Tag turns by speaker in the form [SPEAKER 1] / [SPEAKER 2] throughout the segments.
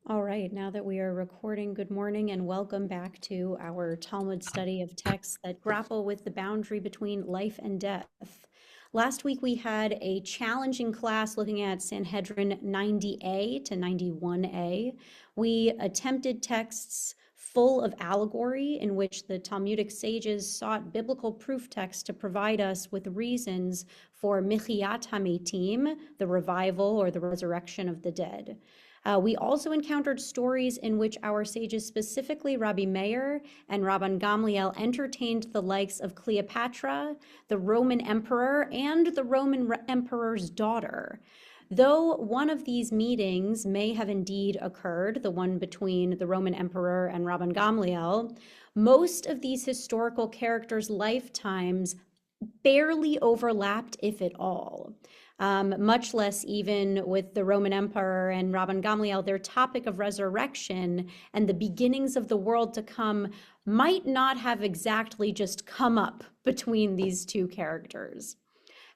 [SPEAKER 1] All right, now that we are recording, good morning and welcome back to our Talmud study of texts that grapple with the boundary between life and death. Last week we had a challenging class looking at Sanhedrin 90a to 91a. We attempted texts full of allegory in which the Talmudic sages sought biblical proof texts to provide us with reasons for Michiat HaMetim, the revival or the resurrection of the dead. We also encountered stories in which our sages, specifically Rabbi Meir and Rabban Gamliel, entertained the likes of Cleopatra, the Roman emperor, and the Roman emperor's daughter. Though one of these meetings may have indeed occurred, the one between the Roman emperor and Rabban Gamliel, most of these historical characters' lifetimes barely overlapped, if at all. Much less even with the Roman Emperor and Rabban Gamliel, their topic of resurrection and the beginnings of the world to come might not have exactly just come up between these two characters.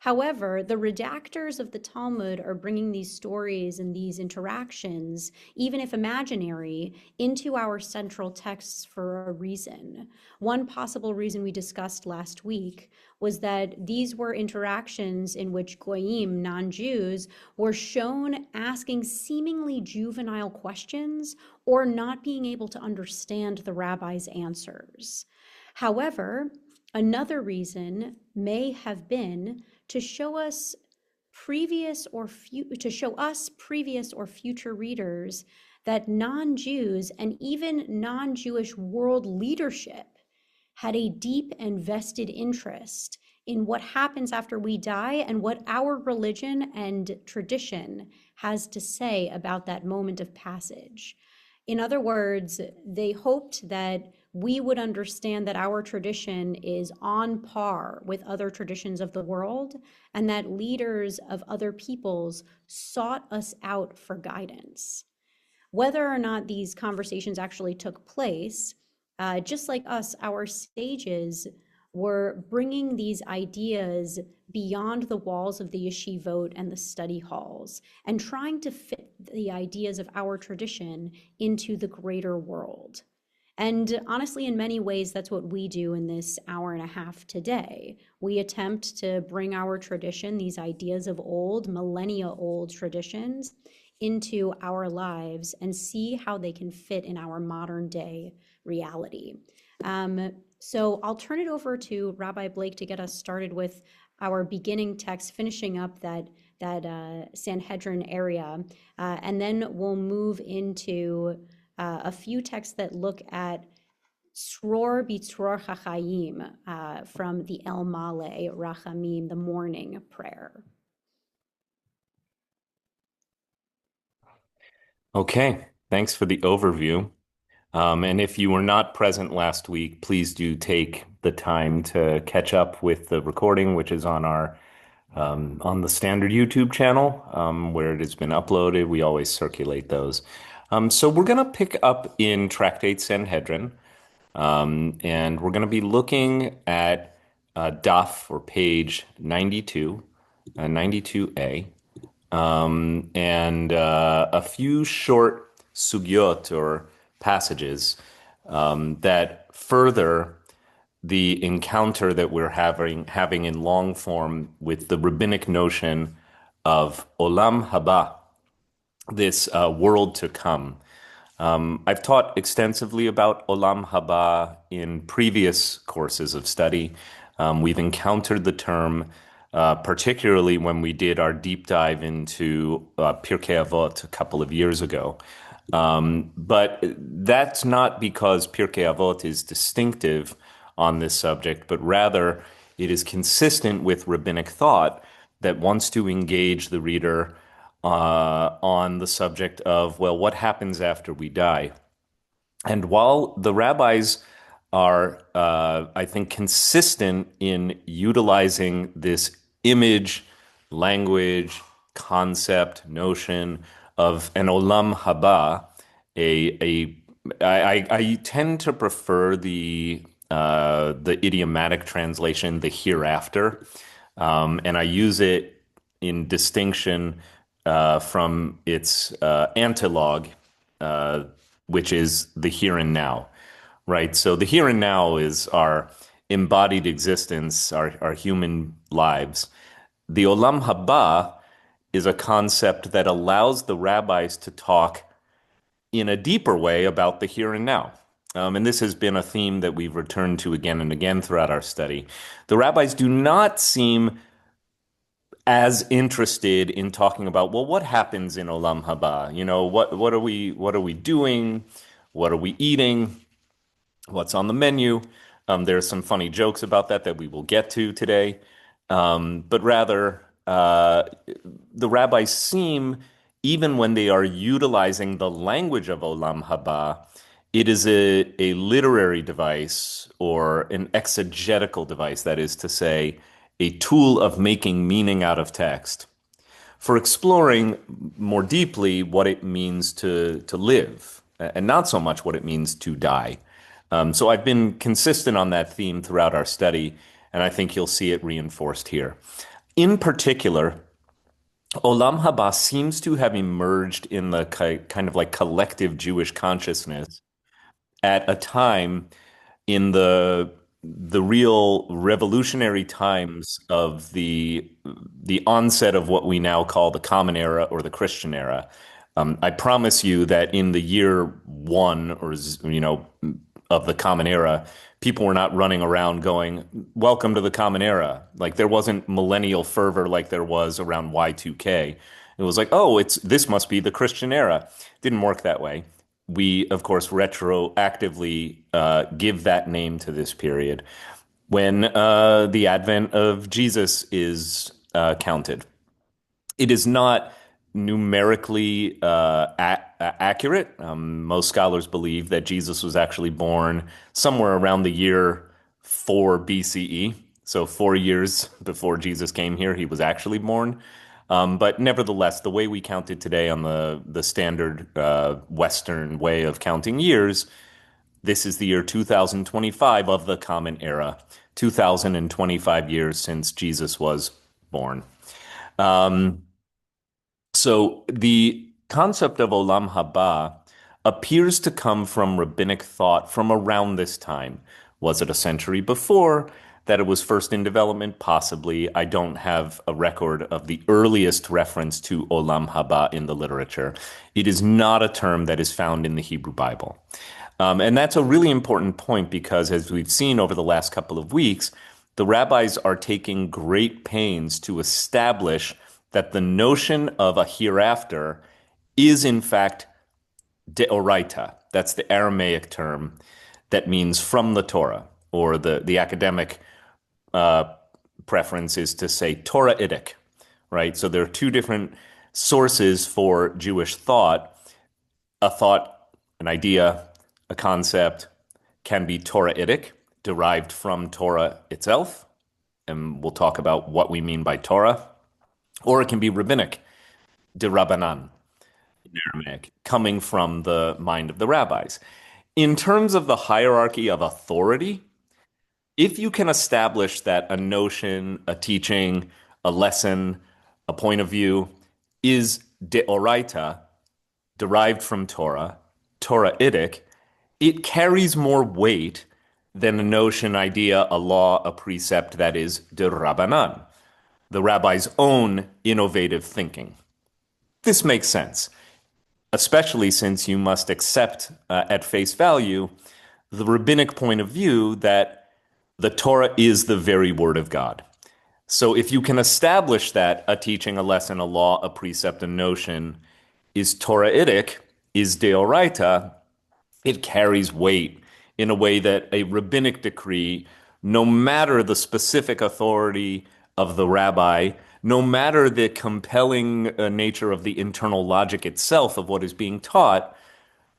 [SPEAKER 1] However, the redactors of the Talmud are bringing these stories and these interactions, even if imaginary, into our central texts for a reason. One possible reason we discussed last week was that these were interactions in which goyim, non-Jews, were shown asking seemingly juvenile questions or not being able to understand the rabbi's answers. However, another reason may have been to show us previous or future readers that non-Jews and even non-Jewish world leadership had a deep and vested interest in what happens after we die and what our religion and tradition has to say about that moment of passage. In other words, they hoped that we would understand that our tradition is on par with other traditions of the world and that leaders of other peoples sought us out for guidance. Whether or not these conversations actually took place, just like us, our sages were bringing these ideas beyond the walls of the yeshivot and the study halls and trying to fit the ideas of our tradition into the greater world. And honestly, in many ways, that's what we do in this hour and a half today. We attempt to bring our tradition, these ideas of old, millennia old traditions, into our lives and see how they can fit in our modern day reality. So I'll turn it over to Rabbi Blake to get us started with our beginning text, finishing up that Sanhedrin area, and then we'll move into a few texts that look at Sror B'Tzror Chachayim from the El Male Rachamim, the morning prayer.
[SPEAKER 2] Okay, thanks for the overview. And if you were not present last week, please do take the time to catch up with the recording, which is on on the standard YouTube channel, where it has been uploaded. We always circulate those. So we're going to pick up in Tractate Sanhedrin, and we're going to be looking at Daf or page 92, 92a, and a few short sugyot or passages that further the encounter that we're having in long form with the rabbinic notion of Olam Haba, this world to come. I've taught extensively about Olam Haba in previous courses of study. We've encountered the term, particularly when we did our deep dive into Pirkei Avot a couple of years ago. But that's not because Pirkei Avot is distinctive on this subject, but rather it is consistent with rabbinic thought that wants to engage the reader on the subject of, well, what happens after we die? And while the rabbis are, I think, consistent in utilizing this image, language, concept, notion of an Olam Haba, I tend to prefer the idiomatic translation, the hereafter, and I use it in distinction from its antilogue which is the here and now, right? So the here and now is our embodied existence, our human lives. The Olam Haba is a concept that allows the rabbis to talk in a deeper way about the here and now. And this has been a theme that we've returned to again and again throughout our study. The rabbis do not seem as interested in talking about, well, what happens in Olam Haba? What are we doing? What are we eating? What's on the menu? There's some funny jokes about that we will get to today. But rather, the rabbis seem, even when they are utilizing the language of Olam Haba, it is a literary device or an exegetical device, that is to say, a tool of making meaning out of text for exploring more deeply what it means to live and not so much what it means to die. So I've been consistent on that theme throughout our study, and I think you'll see it reinforced here. In particular, Olam Haba seems to have emerged in the kind of like collective Jewish consciousness at a time in the real revolutionary times of the onset of what we now call the Common Era or the Christian era. I promise you that in the year one or of the Common Era, people were not running around going, "Welcome to the Common Era." Like there wasn't millennial fervor like there was around Y2K. It was like, "Oh, this must be the Christian era." Didn't work that way. We, of course, retroactively give that name to this period when the advent of Jesus is counted. It is not numerically accurate. Most scholars believe that Jesus was actually born somewhere around the year 4 BCE. So 4 years before Jesus came here, he was actually born. But nevertheless, the way we count it today on the standard Western way of counting years, this is the year 2025 of the Common Era, 2025 years since Jesus was born. So the concept of Olam Haba appears to come from rabbinic thought from around this time. Was it a century before that it was first in development? Possibly. I don't have a record of the earliest reference to Olam Haba in the literature. It is not a term that is found in the Hebrew Bible. And that's a really important point because, as we've seen over the last couple of weeks, the rabbis are taking great pains to establish that the notion of a hereafter is, in fact, deoraita. That's the Aramaic term that means from the Torah, or the academic preference is to say Torahitic, right? So there are two different sources for Jewish thought. A thought, an idea, a concept can be Torahitic, derived from Torah itself, and we'll talk about what we mean by Torah, or it can be rabbinic, de-Rabbanan, in Aramaic, coming from the mind of the rabbis. In terms of the hierarchy of authority, if you can establish that a notion, a teaching, a lesson, a point of view is deoraita, derived from Torah, Torahitic, it carries more weight than a notion, idea, a law, a precept that is de Rabbanan, the rabbi's own innovative thinking. This makes sense, especially since you must accept at face value the rabbinic point of view that the Torah is the very word of God. So if you can establish that a teaching, a lesson, a law, a precept, a notion is Torahitic, is deoraita, it carries weight in a way that a rabbinic decree, no matter the specific authority of the rabbi, no matter the compelling nature of the internal logic itself of what is being taught,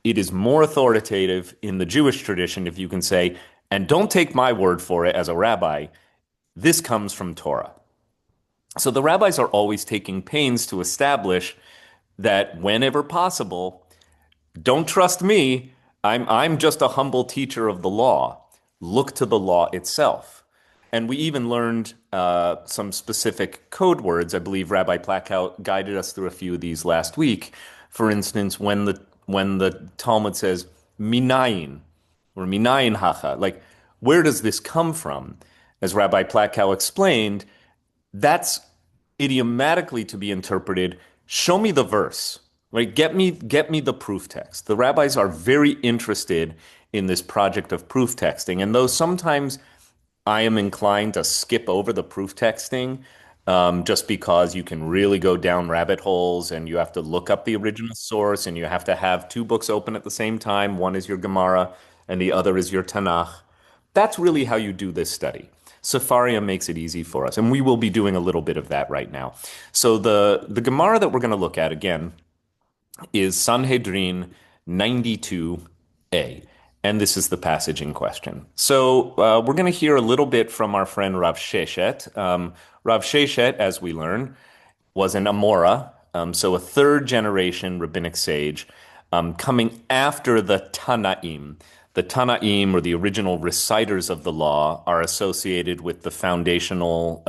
[SPEAKER 2] it is more authoritative in the Jewish tradition if you can say, and don't take my word for it as a rabbi, this comes from Torah. So the rabbis are always taking pains to establish that whenever possible, don't trust me, I'm just a humble teacher of the law. Look to the law itself. And we even learned some specific code words. I believe Rabbi Plakow guided us through a few of these last week. For instance, when when the Talmud says minayin or minayin hacha, like where does this come from? As Rabbi Platkow explained, that's idiomatically to be interpreted. Show me the verse, right? Get me the proof text. The rabbis are very interested in this project of proof texting, and though sometimes I am inclined to skip over the proof texting, just because you can really go down rabbit holes and you have to look up the original source and you have to have two books open at the same time. One is your Gemara and the other is your Tanakh. That's really how you do this study. Sefaria makes it easy for us, and we will be doing a little bit of that right now. So the Gemara that we're going to look at again is Sanhedrin 92a, and this is the passage in question. So we're going to hear a little bit from our friend Rav Sheshet. Rav Sheshet, as we learn, was an Amora, so a third generation rabbinic sage, coming after the Tanaim. The Tanaim, or the original reciters of the law, are associated with the foundational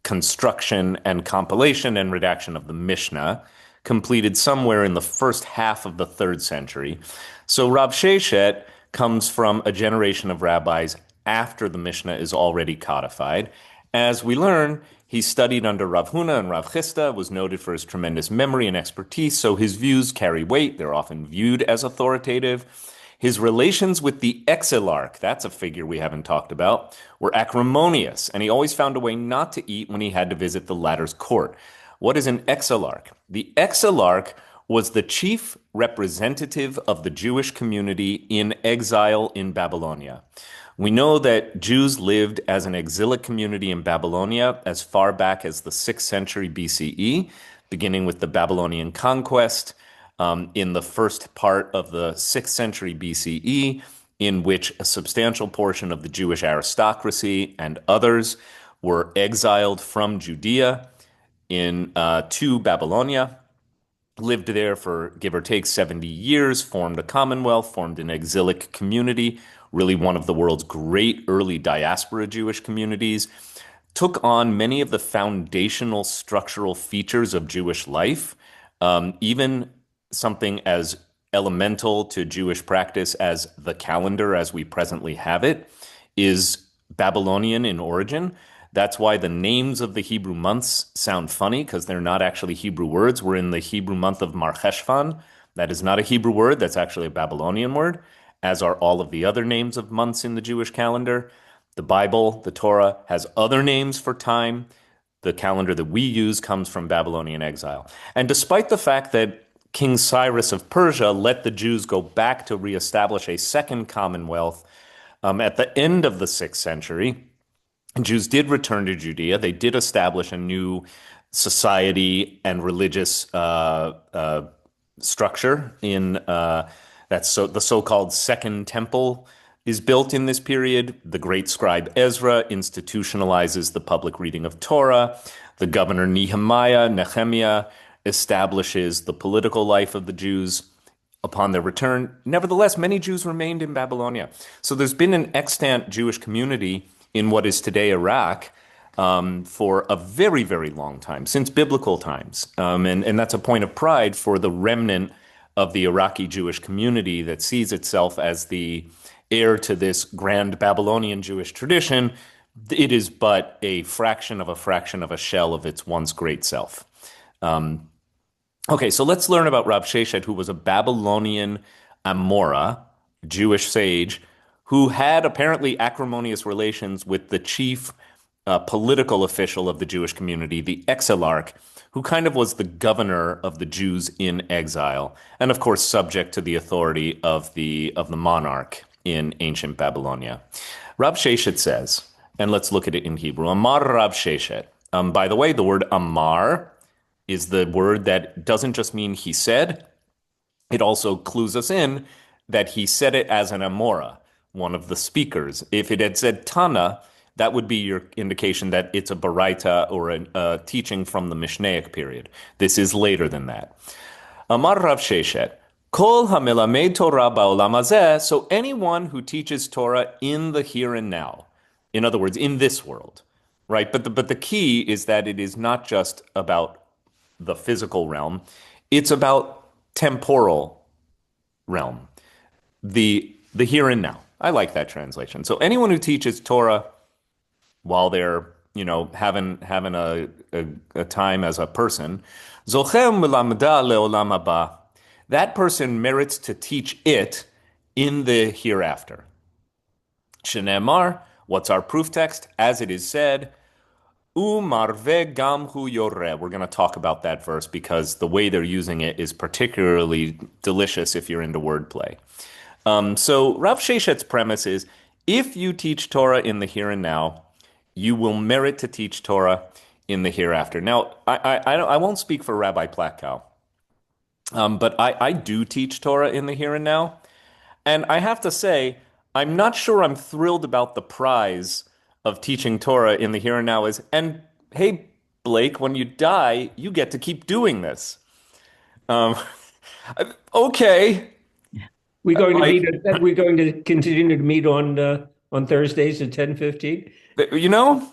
[SPEAKER 2] construction and compilation and redaction of the Mishnah, completed somewhere in the first half of the 3rd century. So Rav Sheshet comes from a generation of rabbis after the Mishnah is already codified. As we learn, he studied under Rav Huna and Rav Chisda, was noted for his tremendous memory and expertise, so his views carry weight. They're often viewed as authoritative. His relations with the exilarch, that's a figure we haven't talked about, were acrimonious, and he always found a way not to eat when he had to visit the latter's court. What is an exilarch? The exilarch was the chief representative of the Jewish community in exile in Babylonia. We know that Jews lived as an exilic community in Babylonia as far back as the 6th century BCE, beginning with the Babylonian conquest, in the first part of the 6th century BCE, in which a substantial portion of the Jewish aristocracy and others were exiled from Judea to Babylonia, lived there for give or take 70 years, formed a commonwealth, formed an exilic community, really one of the world's great early diaspora Jewish communities, took on many of the foundational structural features of Jewish life, even something as elemental to Jewish practice as the calendar as we presently have it is Babylonian in origin. That's why the names of the Hebrew months sound funny, because they're not actually Hebrew words. We're in the Hebrew month of Mar Cheshvan. That is not a Hebrew word. That's actually a Babylonian word, as are all of the other names of months in the Jewish calendar. The Bible, the Torah, has other names for time. The calendar that we use comes from Babylonian exile. And despite the fact that King Cyrus of Persia let the Jews go back to reestablish a second commonwealth at the end of the 6th century, Jews did return to Judea. They did establish a new society and religious structure in the so-called Second Temple is built in this period. The great scribe Ezra institutionalizes the public reading of Torah. The governor Nehemiah establishes the political life of the Jews upon their return. Nevertheless, many Jews remained in Babylonia. So there's been an extant Jewish community in what is today Iraq for a very, very long time, since biblical times. And that's a point of pride for the remnant of the Iraqi Jewish community that sees itself as the heir to this grand Babylonian Jewish tradition. It is but a fraction of a shell of its once great self. Okay, so let's learn about Rav Sheshet, who was a Babylonian Amora, Jewish sage, who had apparently acrimonious relations with the chief political official of the Jewish community, the exilarch, who kind of was the governor of the Jews in exile, and of course subject to the authority of the monarch in ancient Babylonia. Rav Sheshet says, and let's look at it in Hebrew, Amar Rav Sheshet. By the way, the word Amar is the word that doesn't just mean he said, it also clues us in that he said it as an Amora, one of the speakers. If it had said Tana, that would be your indication that it's a Baraita or a teaching from the Mishnaic period. This is later than that. Amar Rav Sheshet, Kol hamelamed Torah ba'olam hazeh, so anyone who teaches Torah in the here and now, in other words, in this world, right? But the key is that it is not just about the physical realm. It's about temporal realm, the here and now. I like that translation. So anyone who teaches Torah while they're having a time as a person, zochem melamda leolam haba. That person merits to teach it in the hereafter. Shenemar, what's our proof text? As it is said, Umarve gam hu yoreh. We're going to talk about that verse because the way they're using it is particularly delicious if you're into wordplay. So Rav Sheshet's premise is, if you teach Torah in the here and now, you will merit to teach Torah in the hereafter. Now, I won't speak for Rabbi Plotkow, but I do teach Torah in the here and now. And I have to say, I'm not sure I'm thrilled about the prize of teaching Torah in the here and now and hey, Blake, when you die, you get to keep doing this. Um, okay.
[SPEAKER 3] We're going to
[SPEAKER 2] Like,
[SPEAKER 3] meet. We're going to continue to meet on Thursdays at 10:15.
[SPEAKER 2] you know,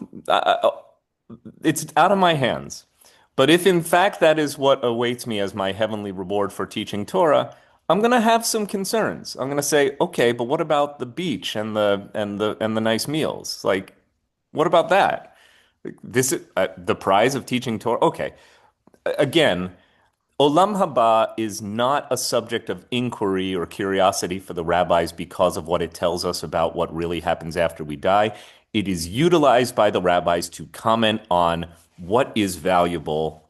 [SPEAKER 2] it's out of my hands. But if in fact that is what awaits me as my heavenly reward for teaching Torah, I'm going to have some concerns. I'm going to say, okay, but what about the beach and the nice meals? Like, what about that? This is the prize of teaching Torah. Okay, again, Olam Haba is not a subject of inquiry or curiosity for the rabbis because of what it tells us about what really happens after we die. It is utilized by the rabbis to comment on what is valuable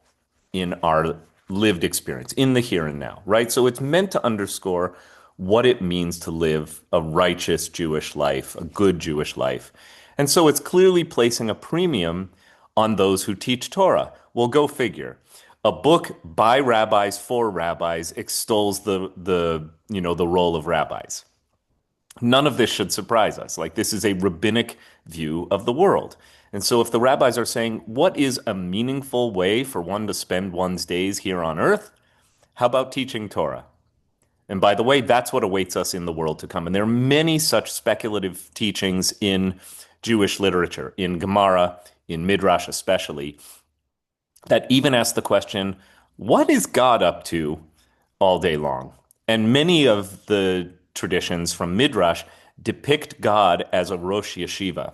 [SPEAKER 2] in our lived experience, in the here and now, right? So it's meant to underscore what it means to live a righteous Jewish life, a good Jewish life. And so it's clearly placing a premium on those who teach Torah. Well, go figure. A book by rabbis for rabbis extols the role of rabbis. None of this should surprise us. Like, this is a rabbinic view of the world. And so if the rabbis are saying, what is a meaningful way for one to spend one's days here on earth? How about teaching Torah? And by the way, that's what awaits us in the world to come. And there are many such speculative teachings in Jewish literature, in Gemara, in Midrash especially, that even ask the question, what is God up to all day long? And many of the traditions from Midrash depict God as a Rosh Yeshiva,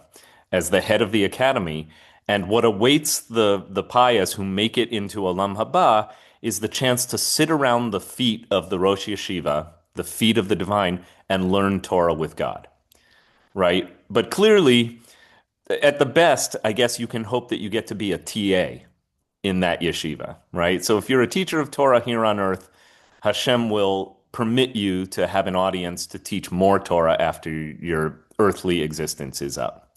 [SPEAKER 2] as the head of the academy. And what awaits the pious who make it into Olam Haba is the chance to sit around the feet of the Rosh Yeshiva, the feet of the divine, and learn Torah with God, right? But clearly, at the best, I guess you can hope that you get to be a TA in that yeshiva, right? So if you're a teacher of Torah here on earth, Hashem will permit you to have an audience to teach more Torah after your earthly existence is up.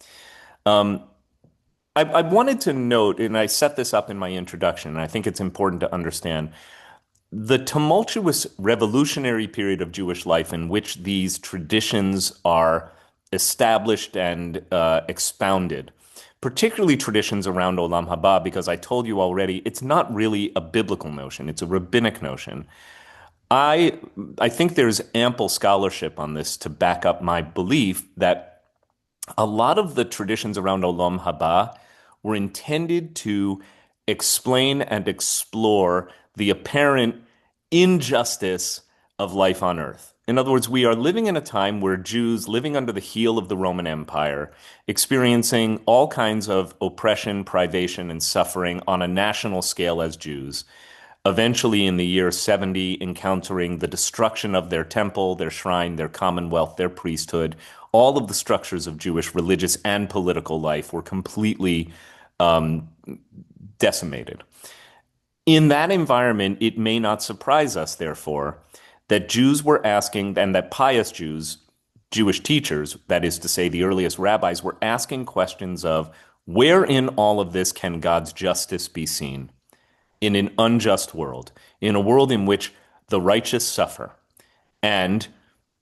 [SPEAKER 2] I wanted to note, and I set this up in my introduction, and I think it's important to understand the tumultuous revolutionary period of Jewish life in which these traditions are established and expounded, particularly traditions around Olam Haba, because I told you already, it's not really a biblical notion, it's a rabbinic notion. I think there's ample scholarship on this to back up my belief that a lot of the traditions around Olam Haba were intended to explain and explore the apparent injustice of life on earth. In other words, we are living in a time where Jews living under the heel of the Roman Empire, experiencing all kinds of oppression, privation, and suffering on a national scale as Jews, eventually in the year 70 encountering the destruction of their temple, their shrine, their commonwealth, their priesthood. All of the structures of Jewish religious and political life were completely decimated. In that environment, it may not surprise us, therefore, that Jews were asking, and that pious Jews, Jewish teachers, that is to say, the earliest rabbis, were asking questions of where in all of this can God's justice be seen? In an unjust world, in a world in which the righteous suffer and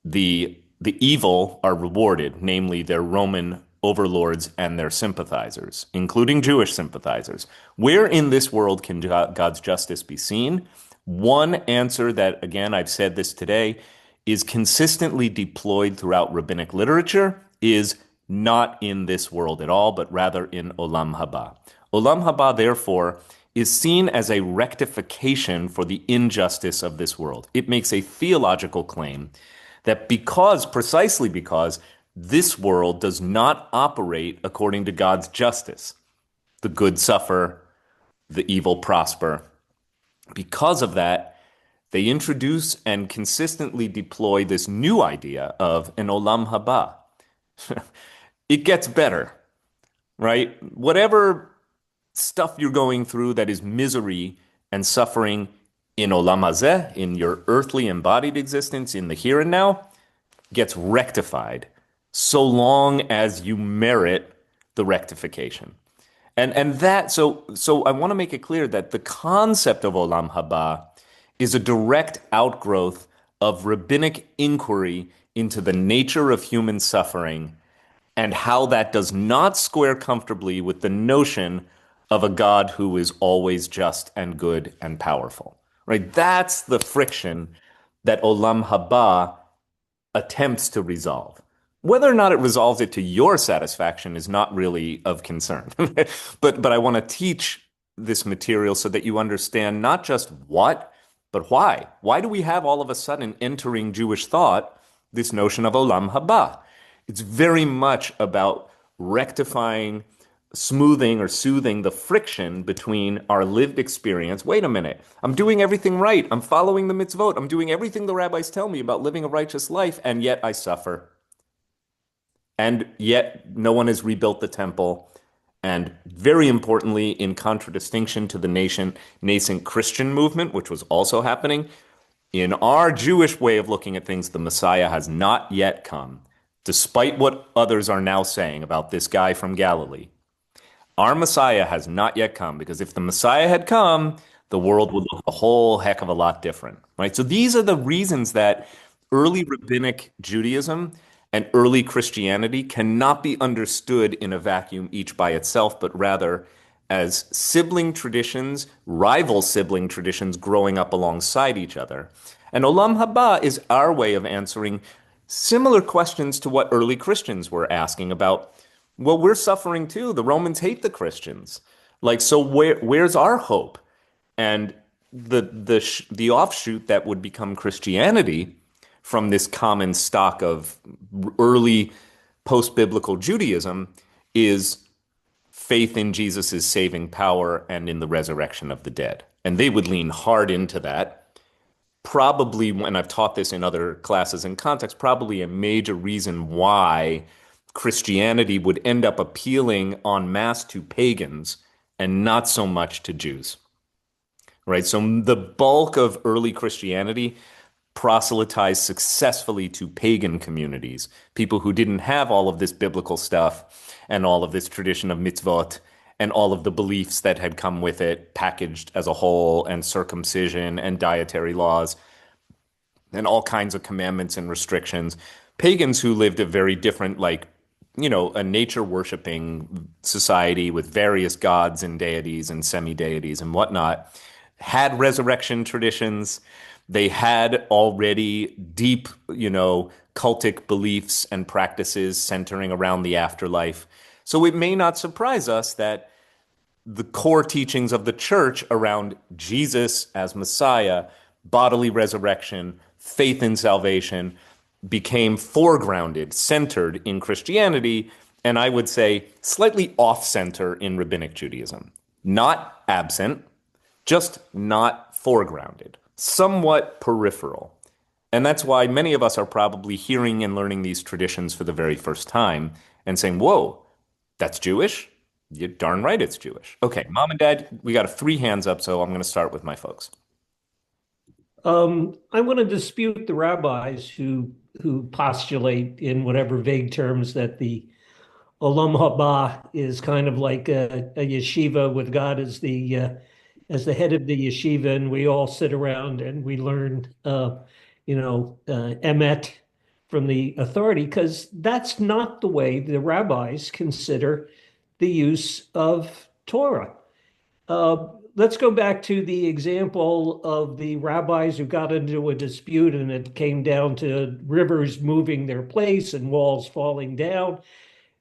[SPEAKER 2] the evil are rewarded, namely their Roman overlords and their sympathizers, including Jewish sympathizers. Where in this world can God's justice be seen? One answer that, again, I've said this today, is consistently deployed throughout rabbinic literature is not in this world at all, but rather in Olam Haba. Olam Haba, therefore, is seen as a rectification for the injustice of this world. It makes a theological claim that precisely because this world does not operate according to God's justice, the good suffer, the evil prosper. Because of that, they introduce and consistently deploy this new idea of an Olam Haba. It gets better, right? Whatever stuff you're going through that is misery and suffering in Olam Hazeh, in your earthly embodied existence, in the here and now, gets rectified so long as you merit the rectification. And that so I want to make it clear that the concept of Olam Haba is a direct outgrowth of rabbinic inquiry into the nature of human suffering and how that does not square comfortably with the notion of a God who is always just and good and powerful. Right? That's the friction that Olam Haba attempts to resolve. Whether or not it resolves it to your satisfaction is not really of concern. But I want to teach this material so that you understand not just what, but why. Why do we have all of a sudden entering Jewish thought this notion of Olam Haba? It's very much about rectifying, smoothing, or soothing the friction between our lived experience. Wait a minute, I'm doing everything right. I'm following the mitzvot. I'm doing everything the rabbis tell me about living a righteous life, and yet I suffer. And yet no one has rebuilt the temple. And very importantly, in contradistinction to the nascent Christian movement, which was also happening, in our Jewish way of looking at things, the Messiah has not yet come, despite what others are now saying about this guy from Galilee. Our Messiah has not yet come, because if the Messiah had come, the world would look a whole heck of a lot different, right? So these are the reasons that early rabbinic Judaism and early Christianity cannot be understood in a vacuum, each by itself, but rather as sibling traditions, rival sibling traditions growing up alongside each other. And Olam Haba is our way of answering similar questions to what early Christians were asking about. Well, we're suffering too. The Romans hate the Christians. Like, so where's our hope? And the offshoot that would become Christianity from this common stock of early post-biblical Judaism is faith in Jesus' saving power and in the resurrection of the dead. And they would lean hard into that. Probably, when I've taught this in other classes and contexts, probably a major reason why Christianity would end up appealing en masse to pagans and not so much to Jews. Right? So the bulk of early Christianity proselytized successfully to pagan communities, people who didn't have all of this biblical stuff and all of this tradition of mitzvot and all of the beliefs that had come with it, packaged as a whole, and circumcision and dietary laws and all kinds of commandments and restrictions. Pagans who lived a very different, a nature worshiping society with various gods and deities and semi-deities and whatnot, had resurrection traditions. They had already deep, cultic beliefs and practices centering around the afterlife. So it may not surprise us that the core teachings of the church around Jesus as Messiah, bodily resurrection, faith in salvation, became foregrounded, centered in Christianity, and I would say slightly off-center in Rabbinic Judaism. Not absent, just not foregrounded. Somewhat peripheral. And that's why many of us are probably hearing and learning these traditions for the very first time and saying, whoa, that's Jewish? You're darn right it's Jewish. Okay, Mom and Dad, we got 3 hands up, so I'm going to start with my folks.
[SPEAKER 3] I want to dispute the rabbis who postulate in whatever vague terms that the Olam Haba is kind of like a yeshiva with God as the head of the yeshiva, and we all sit around and we learn, emet from the authority, because that's not the way the rabbis consider the use of Torah. Let's go back to the example of the rabbis who got into a dispute and it came down to rivers moving their place and walls falling down.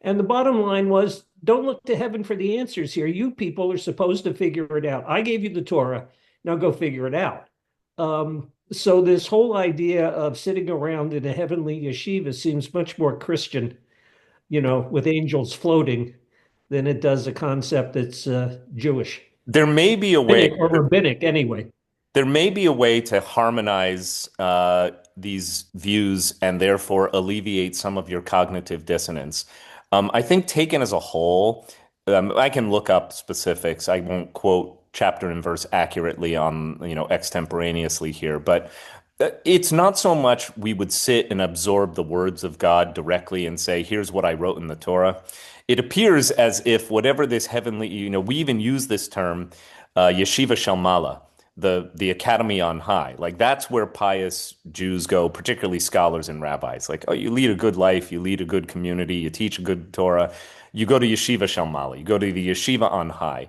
[SPEAKER 3] And the bottom line was don't look to heaven for the answers here. You people are supposed to figure it out. I gave you the Torah. Now go figure it out. So this whole idea of sitting around in a heavenly yeshiva seems much more Christian, with angels floating, than it does a concept that's Jewish,
[SPEAKER 2] There may be a way.
[SPEAKER 3] rabbinic or rabbinic anyway.
[SPEAKER 2] There may be a way to harmonize these views and therefore alleviate some of your cognitive dissonance. I think taken as a whole, I can look up specifics. I won't quote chapter and verse accurately on, extemporaneously here, but it's not so much we would sit and absorb the words of God directly and say, here's what I wrote in the Torah. It appears as if whatever this heavenly, we even use this term, yeshiva shalmala, the academy on high. Like that's where pious Jews go, particularly scholars and rabbis. Like, oh, you lead a good life, you lead a good community, you teach a good Torah, you go to yeshiva shalmala, you go to the yeshiva on high.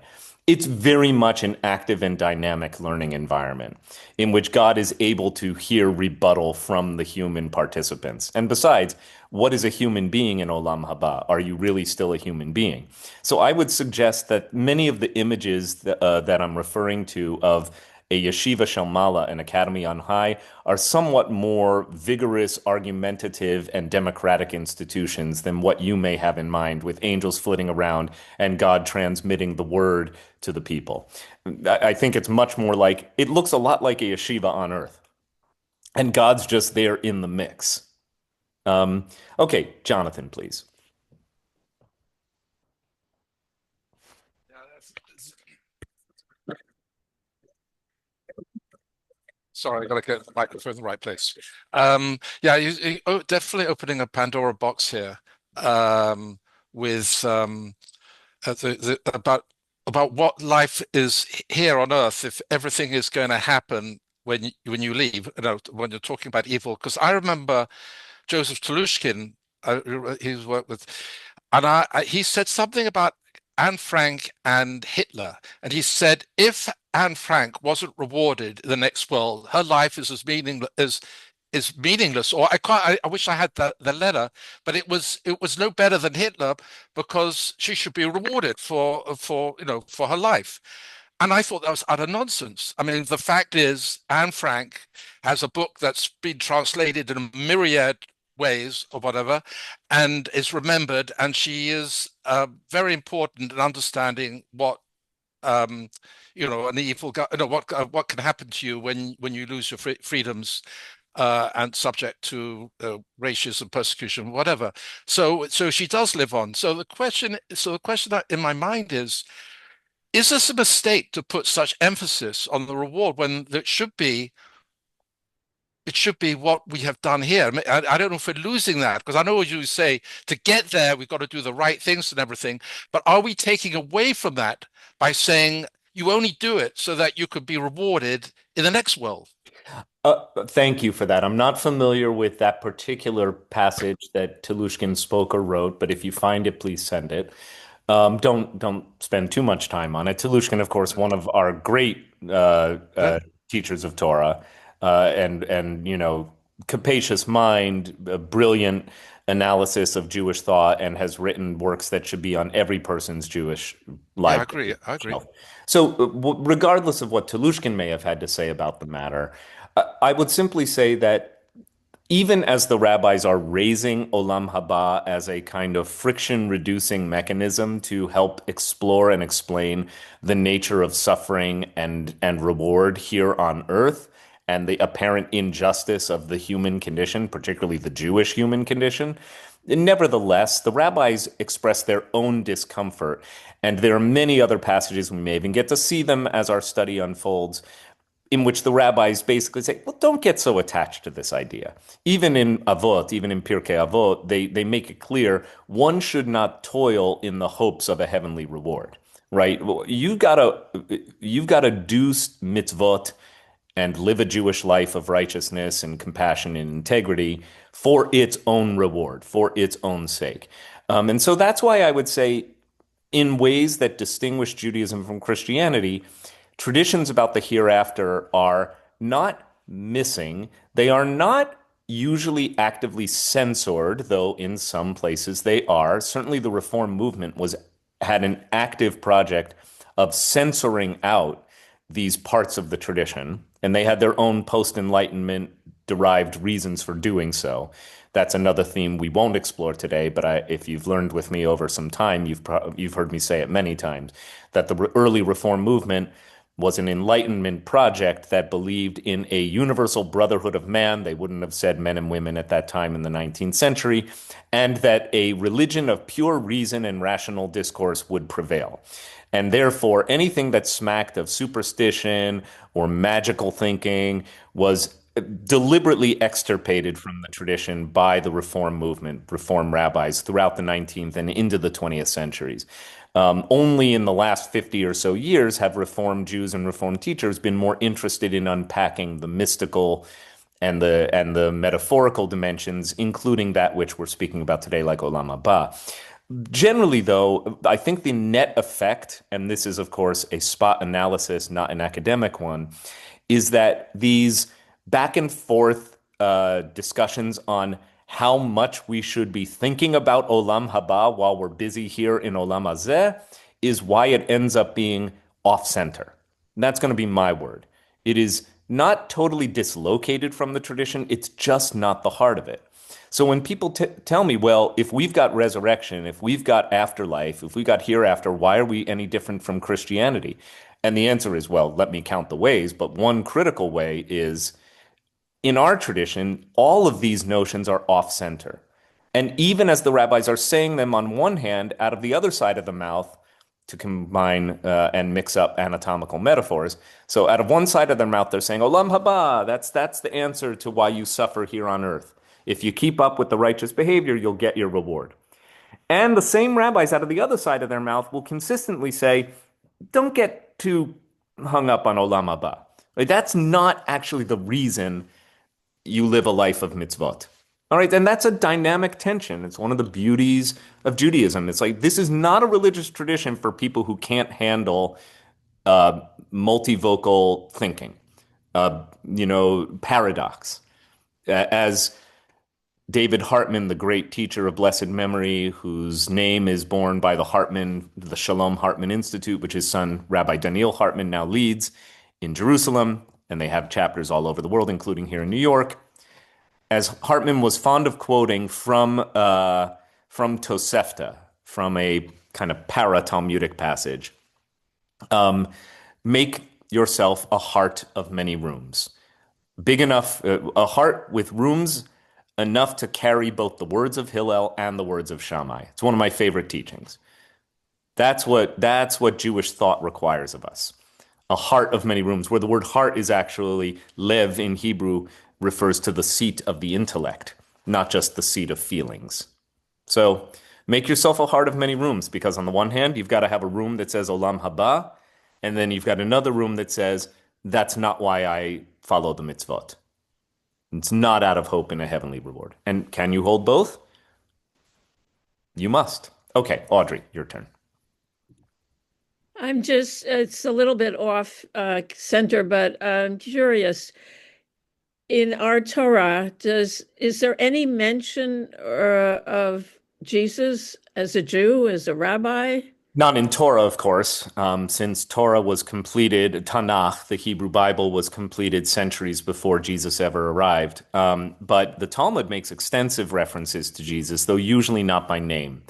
[SPEAKER 2] It's very much an active and dynamic learning environment in which God is able to hear rebuttal from the human participants. And besides, what is a human being in Olam Haba? Are you really still a human being? So I would suggest that many of the images that I'm referring to of a yeshiva shalmala, an academy on high, are somewhat more vigorous, argumentative, and democratic institutions than what you may have in mind with angels flitting around and God transmitting the word to the people. I think it's much more like, it looks a lot like a yeshiva on earth, and God's just there in the mix. Okay, Jonathan, please.
[SPEAKER 4] Sorry, I got to get the microphone in the right place. Yeah, definitely opening a Pandora box here with about what life is here on Earth if everything is going to happen when you leave. When you're talking about evil, because I remember Joseph Telushkin, he's worked with, and he said something about Anne Frank and Hitler, and he said if Anne Frank wasn't rewarded in the next world, her life is as meaningless. Or I wish I had the letter, but it was no better than Hitler because she should be rewarded for her life. And I thought that was utter nonsense. I mean, the fact is, Anne Frank has a book that's been translated in a myriad ways or whatever, and is remembered, and she is very important in understanding what an evil what can happen to you when you lose your freedoms and subject to racism, persecution, whatever. So she does live on. So the question that in my mind is this a mistake to put such emphasis on the reward when it should be what we have done here? I don't know if we're losing that, because I know as you say, to get there, we've got to do the right things and everything. But are we taking away from that by saying you only do it so that you could be rewarded in the next world?
[SPEAKER 2] Thank you for that. I'm not familiar with that particular passage that Telushkin spoke or wrote, but if you find it, please send it. Don't spend too much time on it. Telushkin, of course, one of our great teachers of Torah, and capacious mind, a brilliant analysis of Jewish thought, and has written works that should be on every person's Jewish library.
[SPEAKER 4] Yeah, I agree.
[SPEAKER 2] So, regardless of what Telushkin may have had to say about the matter, I would simply say that even as the rabbis are raising Olam Haba as a kind of friction-reducing mechanism to help explore and explain the nature of suffering and reward here on earth, and the apparent injustice of the human condition, particularly the Jewish human condition, nevertheless, the rabbis express their own discomfort. And there are many other passages, we may even get to see them as our study unfolds, in which the rabbis basically say, well, don't get so attached to this idea. Even in Avot, even in Pirkei Avot, they make it clear one should not toil in the hopes of a heavenly reward, right? Well, you've got to do mitzvot and live a Jewish life of righteousness and compassion and integrity for its own reward, for its own sake. And so that's why I would say, in ways that distinguish Judaism from Christianity, traditions about the hereafter are not missing. They are not usually actively censored, though in some places they are. Certainly the Reform movement was had an active project of censoring out these parts of the tradition, and they had their own post-Enlightenment derived reasons for doing so. That's another theme we won't explore today, but if you've learned with me over some time, you've heard me say it many times, that the early Reform movement was an Enlightenment project that believed in a universal brotherhood of man. They wouldn't have said men and women at that time in the 19th century, and that a religion of pure reason and rational discourse would prevail. And therefore, anything that smacked of superstition or magical thinking was deliberately extirpated from the tradition by the Reform movement, Reform rabbis throughout the 19th and into the 20th centuries. Only in the last 50 or so years have Reform Jews and Reform teachers been more interested in unpacking the mystical and the metaphorical dimensions, including that which we're speaking about today, like Olam Haba. Generally, though, I think the net effect, and this is, of course, a spot analysis, not an academic one, is that these back and forth discussions on how much we should be thinking about Olam Haba while we're busy here in Olam Hazeh is why it ends up being off-center. That's going to be my word. It is not totally dislocated from the tradition. It's just not the heart of it. So when people tell me, well, if we've got resurrection, if we've got afterlife, if we've got hereafter, why are we any different from Christianity? And the answer is, well, let me count the ways. But one critical way is, in our tradition, all of these notions are off-center. And even as the rabbis are saying them on one hand, out of the other side of the mouth, to combine and mix up anatomical metaphors. So out of one side of their mouth, they're saying, Olam Haba, that's the answer to why you suffer here on earth. If you keep up with the righteous behavior, you'll get your reward. And the same rabbis out of the other side of their mouth will consistently say, don't get too hung up on Olam Haba. That's not actually the reason you live a life of mitzvot. All right, and that's a dynamic tension. It's one of the beauties of Judaism. It's like, this is not a religious tradition for people who can't handle multivocal thinking, paradox. As David Hartman, the great teacher of blessed memory, whose name is borne by the Shalom Hartman Institute, which his son, Rabbi Daniel Hartman, now leads in Jerusalem, and they have chapters all over the world, including here in New York. As Hartman was fond of quoting from Tosefta, from a kind of para-Talmudic passage, make yourself a heart of many rooms. Big enough, a heart with rooms enough to carry both the words of Hillel and the words of Shammai. It's one of my favorite teachings. That's what Jewish thought requires of us. A heart of many rooms, where the word heart is actually lev in Hebrew, refers to the seat of the intellect, not just the seat of feelings. So make yourself a heart of many rooms, because on the one hand, you've got to have a room that says Olam Haba, and then you've got another room that says, that's not why I follow the mitzvot. It's not out of hope in a heavenly reward. And can you hold both? You must. Okay, Audrey, your turn.
[SPEAKER 5] It's a little bit off center, but I'm curious. In our Torah, is there any mention of Jesus as a Jew, as a rabbi?
[SPEAKER 2] Not in Torah, of course, since Torah was completed, Tanakh, the Hebrew Bible, was completed centuries before Jesus ever arrived. But the Talmud makes extensive references to Jesus, though usually not by name.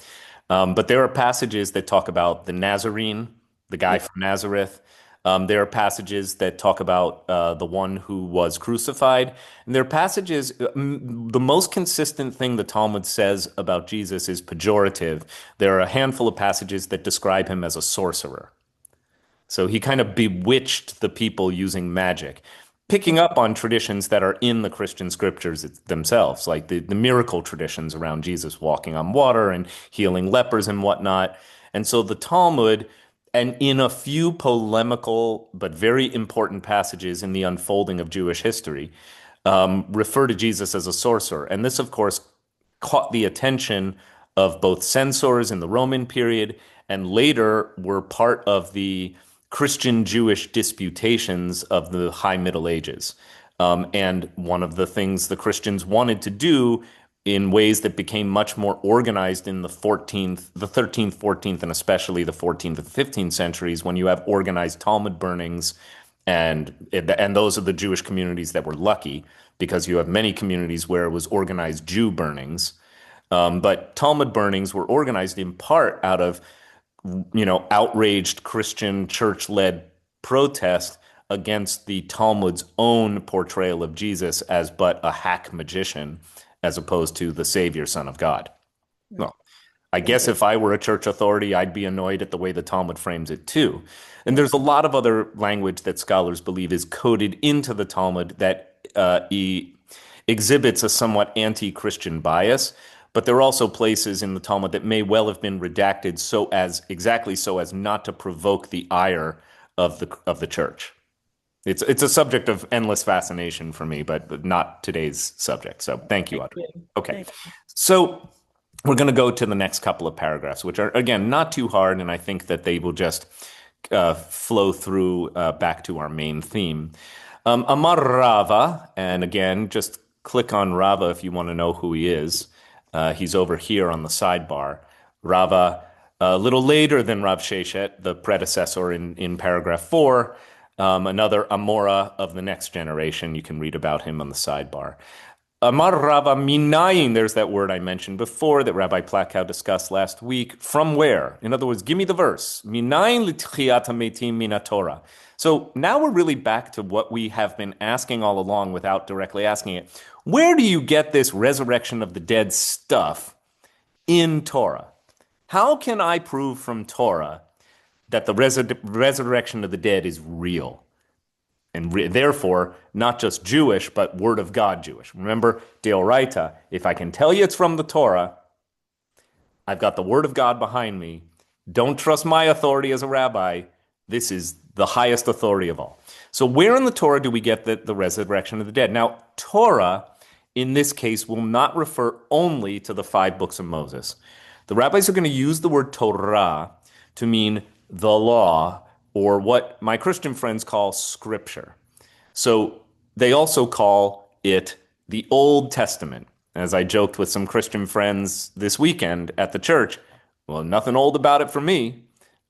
[SPEAKER 2] But there are passages that talk about the Nazarene, the guy from Nazareth. There are passages that talk about the one who was crucified. And there are passages, the most consistent thing the Talmud says about Jesus is pejorative. There are a handful of passages that describe him as a sorcerer. So he kind of bewitched the people using magic, picking up on traditions that are in the Christian scriptures themselves, like the miracle traditions around Jesus walking on water and healing lepers and whatnot. And so the Talmud, and in a few polemical but very important passages in the unfolding of Jewish history, refer to Jesus as a sorcerer. And this, of course, caught the attention of both censors in the Roman period, and later were part of the Christian-Jewish disputations of the High Middle Ages. And one of the things the Christians wanted to do in ways that became much more organized in the 13th, 14th, and especially the 14th and 15th centuries, when you have organized Talmud burnings, and those are the Jewish communities that were lucky, because you have many communities where it was organized Jew burnings. But Talmud burnings were organized in part out of, outraged Christian church-led protest against the Talmud's own portrayal of Jesus as but a hack magician, as opposed to the Savior, Son of God. Well, I guess if I were a church authority, I'd be annoyed at the way the Talmud frames it too. And there's a lot of other language that scholars believe is coded into the Talmud that exhibits a somewhat anti-Christian bias. But there are also places in the Talmud that may well have been redacted exactly so as not to provoke the ire of the church. It's a subject of endless fascination for me, but not today's subject. So thank you, Audrey. Okay. So we're going to go to the next couple of paragraphs, which are, again, not too hard, and I think that they will just flow through back to our main theme. Amar Rava, and again, just click on Rava if you want to know who he is. He's over here on the sidebar. Rava, a little later than Rav Sheshet, the predecessor in paragraph 4, another Amora of the next generation. You can read about him on the sidebar. Amar Rava minayin, there's that word I mentioned before that Rabbi Plakow discussed last week. From where? In other words, give me the verse. Minayin l'tchiyat hametim min Torah. So now we're really back to what we have been asking all along without directly asking it. Where do you get this resurrection of the dead stuff in Torah? How can I prove from Torah that the resurrection of the dead is real? And therefore, not just Jewish, but Word of God Jewish. Remember, Deoraita, if I can tell you it's from the Torah, I've got the Word of God behind me. Don't trust my authority as a rabbi. This is the highest authority of all. So where in the Torah do we get the resurrection of the dead? Now, Torah, in this case, will not refer only to the 5 books of Moses. The rabbis are going to use the word Torah to mean the law, or what my Christian friends call scripture. So they also call it the Old Testament. As I joked with some Christian friends this weekend at the church, well, nothing old about it for me.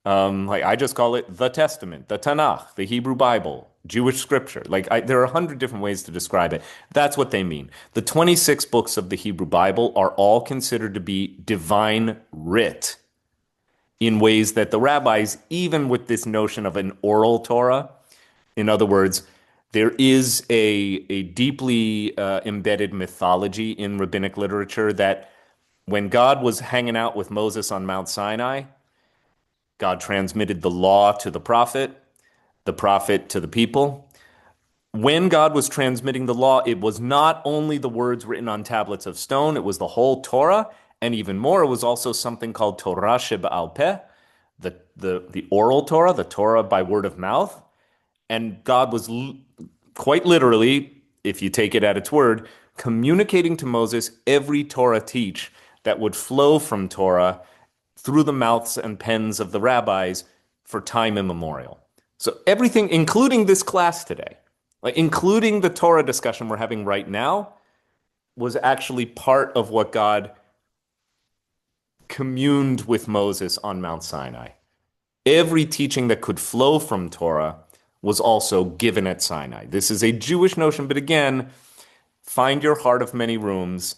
[SPEAKER 2] I just call it the Testament, the Tanakh, the Hebrew Bible, Jewish scripture. There are 100 different ways to describe it. That's what they mean. The 26 books of the Hebrew Bible are all considered to be divine writ in ways that the rabbis, even with this notion of an oral Torah, in other words, there is a deeply embedded mythology in rabbinic literature that when God was hanging out with Moses on Mount Sinai, God transmitted the law to the prophet to the people. When God was transmitting the law, it was not only the words written on tablets of stone, it was the whole Torah, and even more, it was also something called Torah Sheba'al Peh, the oral Torah, the Torah by word of mouth. And God was quite literally, if you take it at its word, communicating to Moses every Torah teach that would flow from Torah through the mouths and pens of the rabbis for time immemorial. So everything, including this class today, including the Torah discussion we're having right now, was actually part of what God communed with Moses on Mount Sinai. Every teaching that could flow from Torah was also given at Sinai. This is a Jewish notion, but again, find your heart of many rooms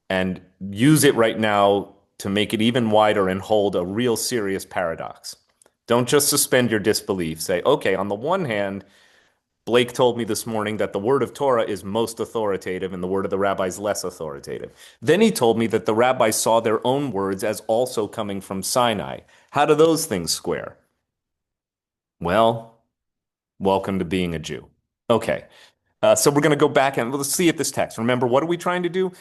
[SPEAKER 2] and use it right now to make it even wider and hold a real serious paradox. Don't just suspend your disbelief. Say, okay, on the one hand, Blake told me this morning that the word of Torah is most authoritative and the word of the rabbis less authoritative. Then he told me that the rabbis saw their own words as also coming from Sinai. How do those things square? Well, welcome to being a Jew. Okay, so we're going to go back and let's see at this text. Remember, what are we trying to do?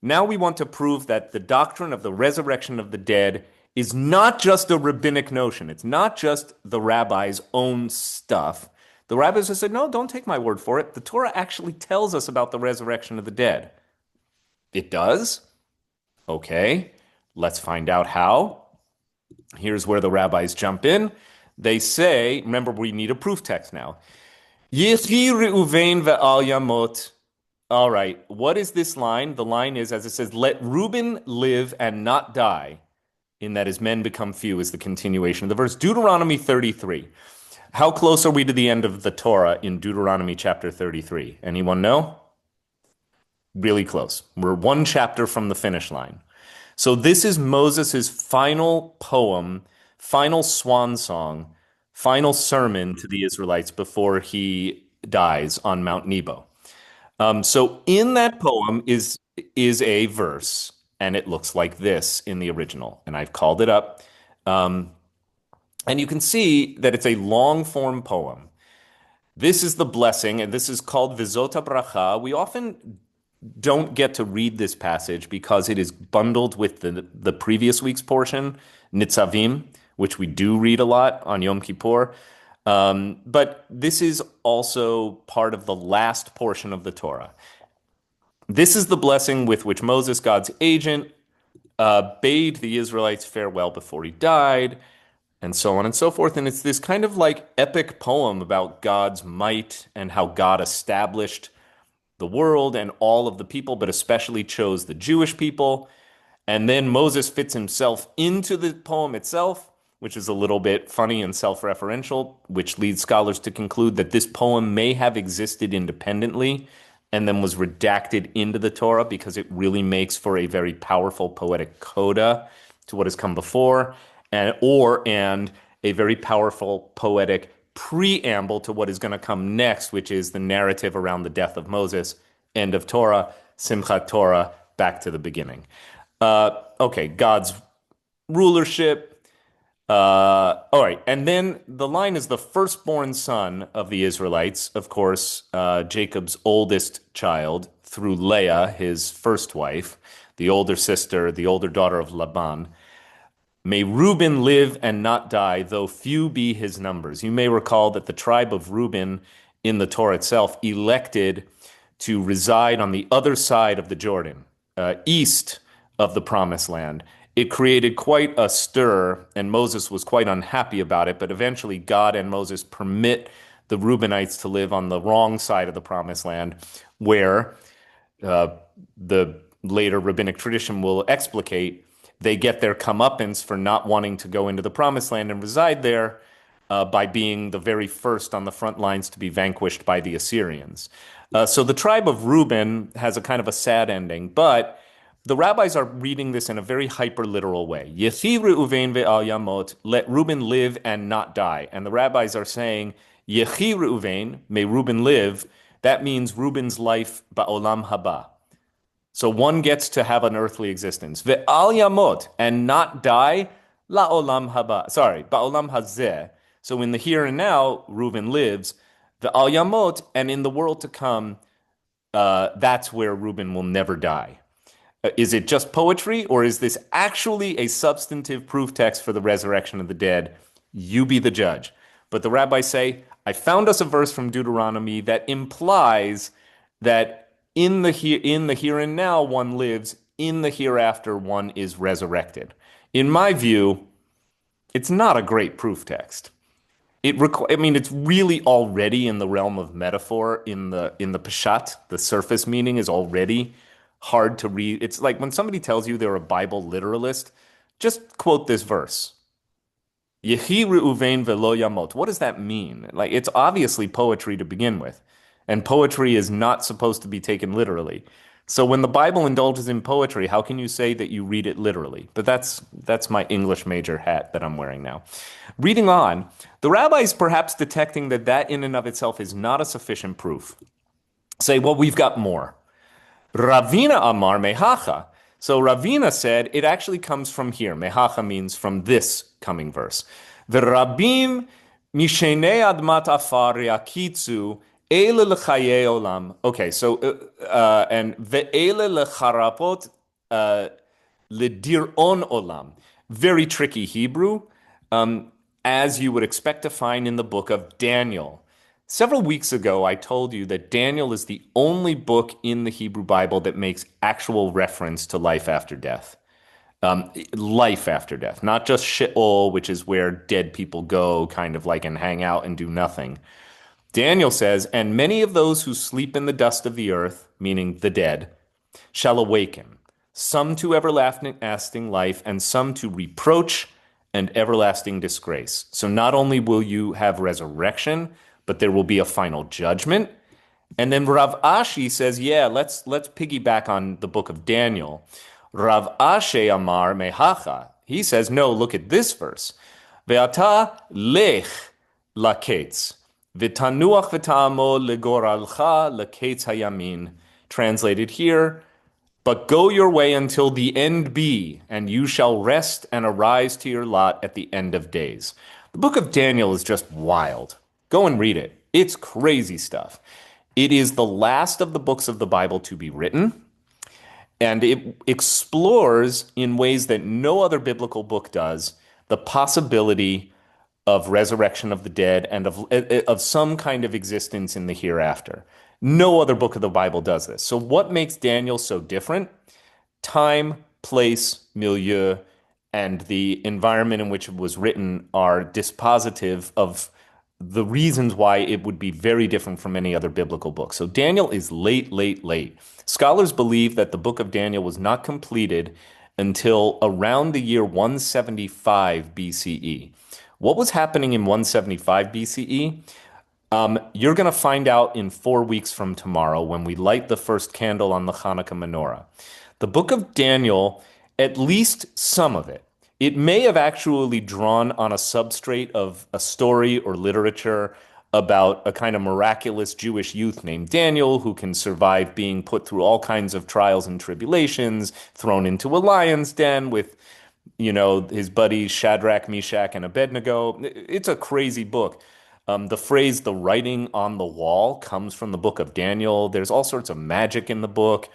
[SPEAKER 2] Now we want to prove that the doctrine of the resurrection of the dead is not just a rabbinic notion. It's not just the rabbi's own stuff. The rabbis have said, no, don't take my word for it. The Torah actually tells us about the resurrection of the dead. It does? Okay, let's find out how. Here's where the rabbis jump in. They say, remember, we need a proof text now. Yechi Reuven ve'al yamot All right. What is this line? The line is, as it says, let Reuben live and not die, in that his men become few, is the continuation of the verse. Deuteronomy 33. How close are we to the end of the Torah in Deuteronomy chapter 33? Anyone know? Really close. We're one chapter from the finish line. So this is Moses' final poem, final swan song, final sermon to the Israelites before he dies on Mount Nebo. So in that poem is a verse, and it looks like this in the original, and I've called it up. And you can see that it's a long form poem. This is the blessing, and this is called Vizota Bracha. We often don't get to read this passage because it is bundled with the previous week's portion, Nitzavim, which we do read a lot on Yom Kippur. But this is also part of the last portion of the Torah. This is the blessing with which Moses, God's agent, bade the Israelites farewell before he died, and so on and so forth. And it's this kind of like epic poem about God's might and how God established the world and all of the people, but especially chose the Jewish people. And then Moses fits himself into the poem itself, which is a little bit funny and self-referential, which leads scholars to conclude that this poem may have existed independently and then was redacted into the Torah because it really makes for a very powerful poetic coda to what has come before, and a very powerful poetic preamble to what is going to come next, which is the narrative around the death of Moses, end of Torah, Simchat Torah, back to the beginning. Okay, God's rulership. All right, and then the line is the firstborn son of the Israelites, of course, Jacob's oldest child, through Leah, his first wife, the older sister, the older daughter of Laban. May Reuben live and not die, though few be his numbers. You may recall that the tribe of Reuben in the Torah itself elected to reside on the other side of the Jordan, east of the Promised Land. It created quite a stir, and Moses was quite unhappy about it, but eventually God and Moses permit the Reubenites to live on the wrong side of the Promised Land, where the later rabbinic tradition will explicate they get their comeuppance for not wanting to go into the Promised Land and reside there by being the very first on the front lines to be vanquished by the Assyrians. So the tribe of Reuben has a kind of a sad ending, but the rabbis are reading this in a very hyper-literal way. Yechi Reuven ve'al yamot, let Reuben live and not die. And the rabbis are saying, Yechi Reuven, may Reuben live. That means Reuben's life ba'olam haba. So one gets to have an earthly existence. Ve'al yamot, and not die, la'olam haba. Sorry, ba'olam hazeh. So in the here and now, Reuben lives. Ve'al yamot, and in the world to come, that's where Reuben will never die. Is it just poetry, or is this actually a substantive proof text for the resurrection of the dead? You be the judge. But the rabbis say, I found us a verse from Deuteronomy that implies that in the here and now one lives, in the hereafter one is resurrected. In my view, it's not a great proof text. It's really already in the realm of metaphor. In the Peshat, the surface meaning is already hard to read. It's like when somebody tells you they're a Bible literalist, just quote this verse. Yehi Reuven velo yamot. What does that mean? Like, it's obviously poetry to begin with. And poetry is not supposed to be taken literally. So when the Bible indulges in poetry, how can you say that you read it literally? But that's my English major hat that I'm wearing now. Reading on, the rabbis, perhaps detecting that in and of itself is not a sufficient proof, say, well, we've got more. Ravina Amar Mehacha. So Ravina said it actually comes from here. Mehacha means from this coming verse. The Rabim Mishenei Admat Afar Yakitzu Eile L'chaye Olam. Okay, so and Ve'ele L'charapot L'dir'on Olam. Very tricky Hebrew, as you would expect to find in the book of Daniel. Several weeks ago, I told you that Daniel is the only book in the Hebrew Bible that makes actual reference to life after death. Life after death, not just Sheol, which is where dead people go kind of like and hang out and do nothing. Daniel says, and many of those who sleep in the dust of the earth, meaning the dead, shall awaken, some to everlasting life, and some to reproach and everlasting disgrace. So not only will you have resurrection, but there will be a final judgment. And then Rav Ashi says, yeah, let's piggyback on the book of Daniel. Rav Ashe Amar Mehacha. He says, no, look at this verse. Ve'ata lech laketz. V'tanuach v'ta'amo legoralcha laketz hayamin. Translated here, but go your way until the end be, and you shall rest and arise to your lot at the end of days. The book of Daniel is just wild. Go and read it. It's crazy stuff. It is the last of the books of the Bible to be written, and it explores in ways that no other biblical book does the possibility of resurrection of the dead and of some kind of existence in the hereafter. No other book of the Bible does this. So what makes Daniel so different? Time, place, milieu, and the environment in which it was written are dispositive of the reasons why it would be very different from any other biblical book. So Daniel is late, late, late. Scholars believe that the book of Daniel was not completed until around the year 175 BCE. What was happening in 175 BCE? You're going to find out in 4 weeks from tomorrow when we light the first candle on the Hanukkah menorah. The book of Daniel, at least some of it, it may have actually drawn on a substrate of a story or literature about a kind of miraculous Jewish youth named Daniel who can survive being put through all kinds of trials and tribulations, thrown into a lion's den with, his buddies Shadrach, Meshach, and Abednego. It's a crazy book. The phrase "the writing on the wall" comes from the book of Daniel. There's all sorts of magic in the book.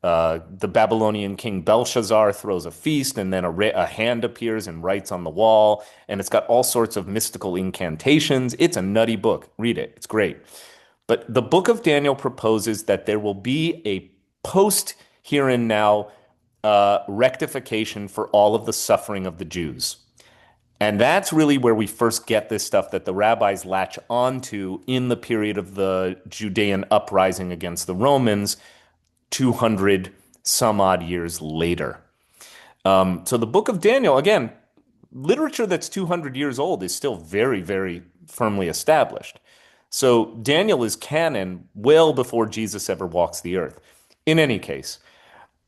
[SPEAKER 2] The Babylonian king Belshazzar throws a feast, and then a hand appears and writes on the wall, and it's got all sorts of mystical incantations. It's a nutty book. Read it. It's great. But the book of Daniel proposes that there will be a post here and now rectification for all of the suffering of the Jews. And that's really where we first get this stuff that the rabbis latch onto in the period of the Judean uprising against the Romans 200 some odd years later. So the book of Daniel, again, literature that's 200 years old is still very, very firmly established. So Daniel is canon well before Jesus ever walks the earth. In any case,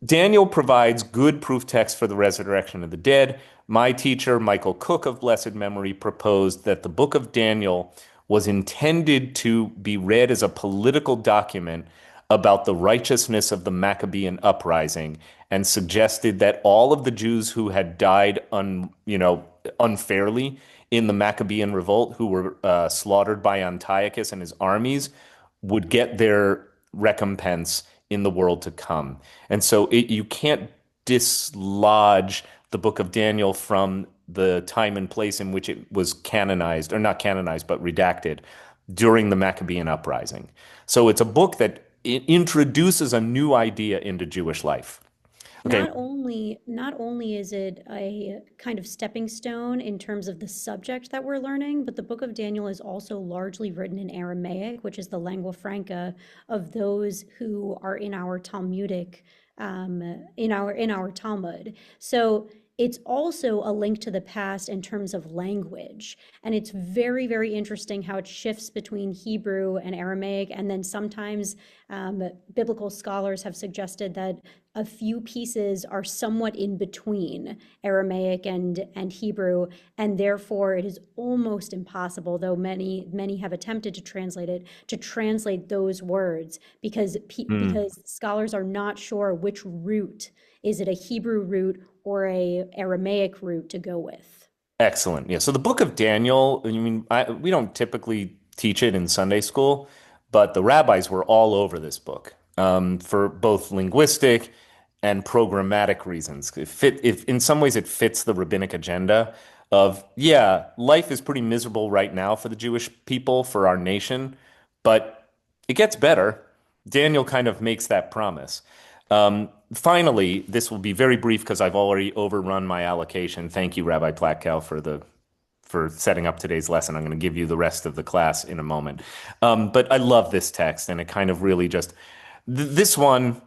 [SPEAKER 2] Daniel provides good proof text for the resurrection of the dead. My teacher, Michael Cook of blessed memory, proposed that the book of Daniel was intended to be read as a political document about the righteousness of the Maccabean uprising and suggested that all of the Jews who had died unfairly in the Maccabean revolt, who were slaughtered by Antiochus and his armies, would get their recompense in the world to come. And so you can't dislodge the book of Daniel from the time and place in which it was canonized, or not canonized, but redacted during the Maccabean uprising. So it's a book that it introduces a new idea into Jewish life. Okay.
[SPEAKER 1] Not only is it a kind of stepping stone in terms of the subject that we're learning, but the book of Daniel is also largely written in Aramaic, which is the lingua franca of those who are in our Talmudic, in our Talmud. So it's also a link to the past in terms of language. And it's very, very interesting how it shifts between Hebrew and Aramaic. And then sometimes biblical scholars have suggested that a few pieces are somewhat in between Aramaic and Hebrew. And therefore, it is almost impossible, though many have attempted to translate it, to translate those words because scholars are not sure which root. Is it a Hebrew root or a Aramaic root to go with?
[SPEAKER 2] Excellent. Yeah. So the book of Daniel, we don't typically teach it in Sunday school, but the rabbis were all over this book for both linguistic and programmatic reasons. If in some ways it fits the rabbinic agenda of, life is pretty miserable right now for the Jewish people, for our nation, but it gets better. Daniel kind of makes that promise. Finally, this will be very brief because I've already overrun my allocation. Thank you, Rabbi Platkow, for for setting up today's lesson. I'm going to give you the rest of the class in a moment. But I love this text, and it kind of really just, this one,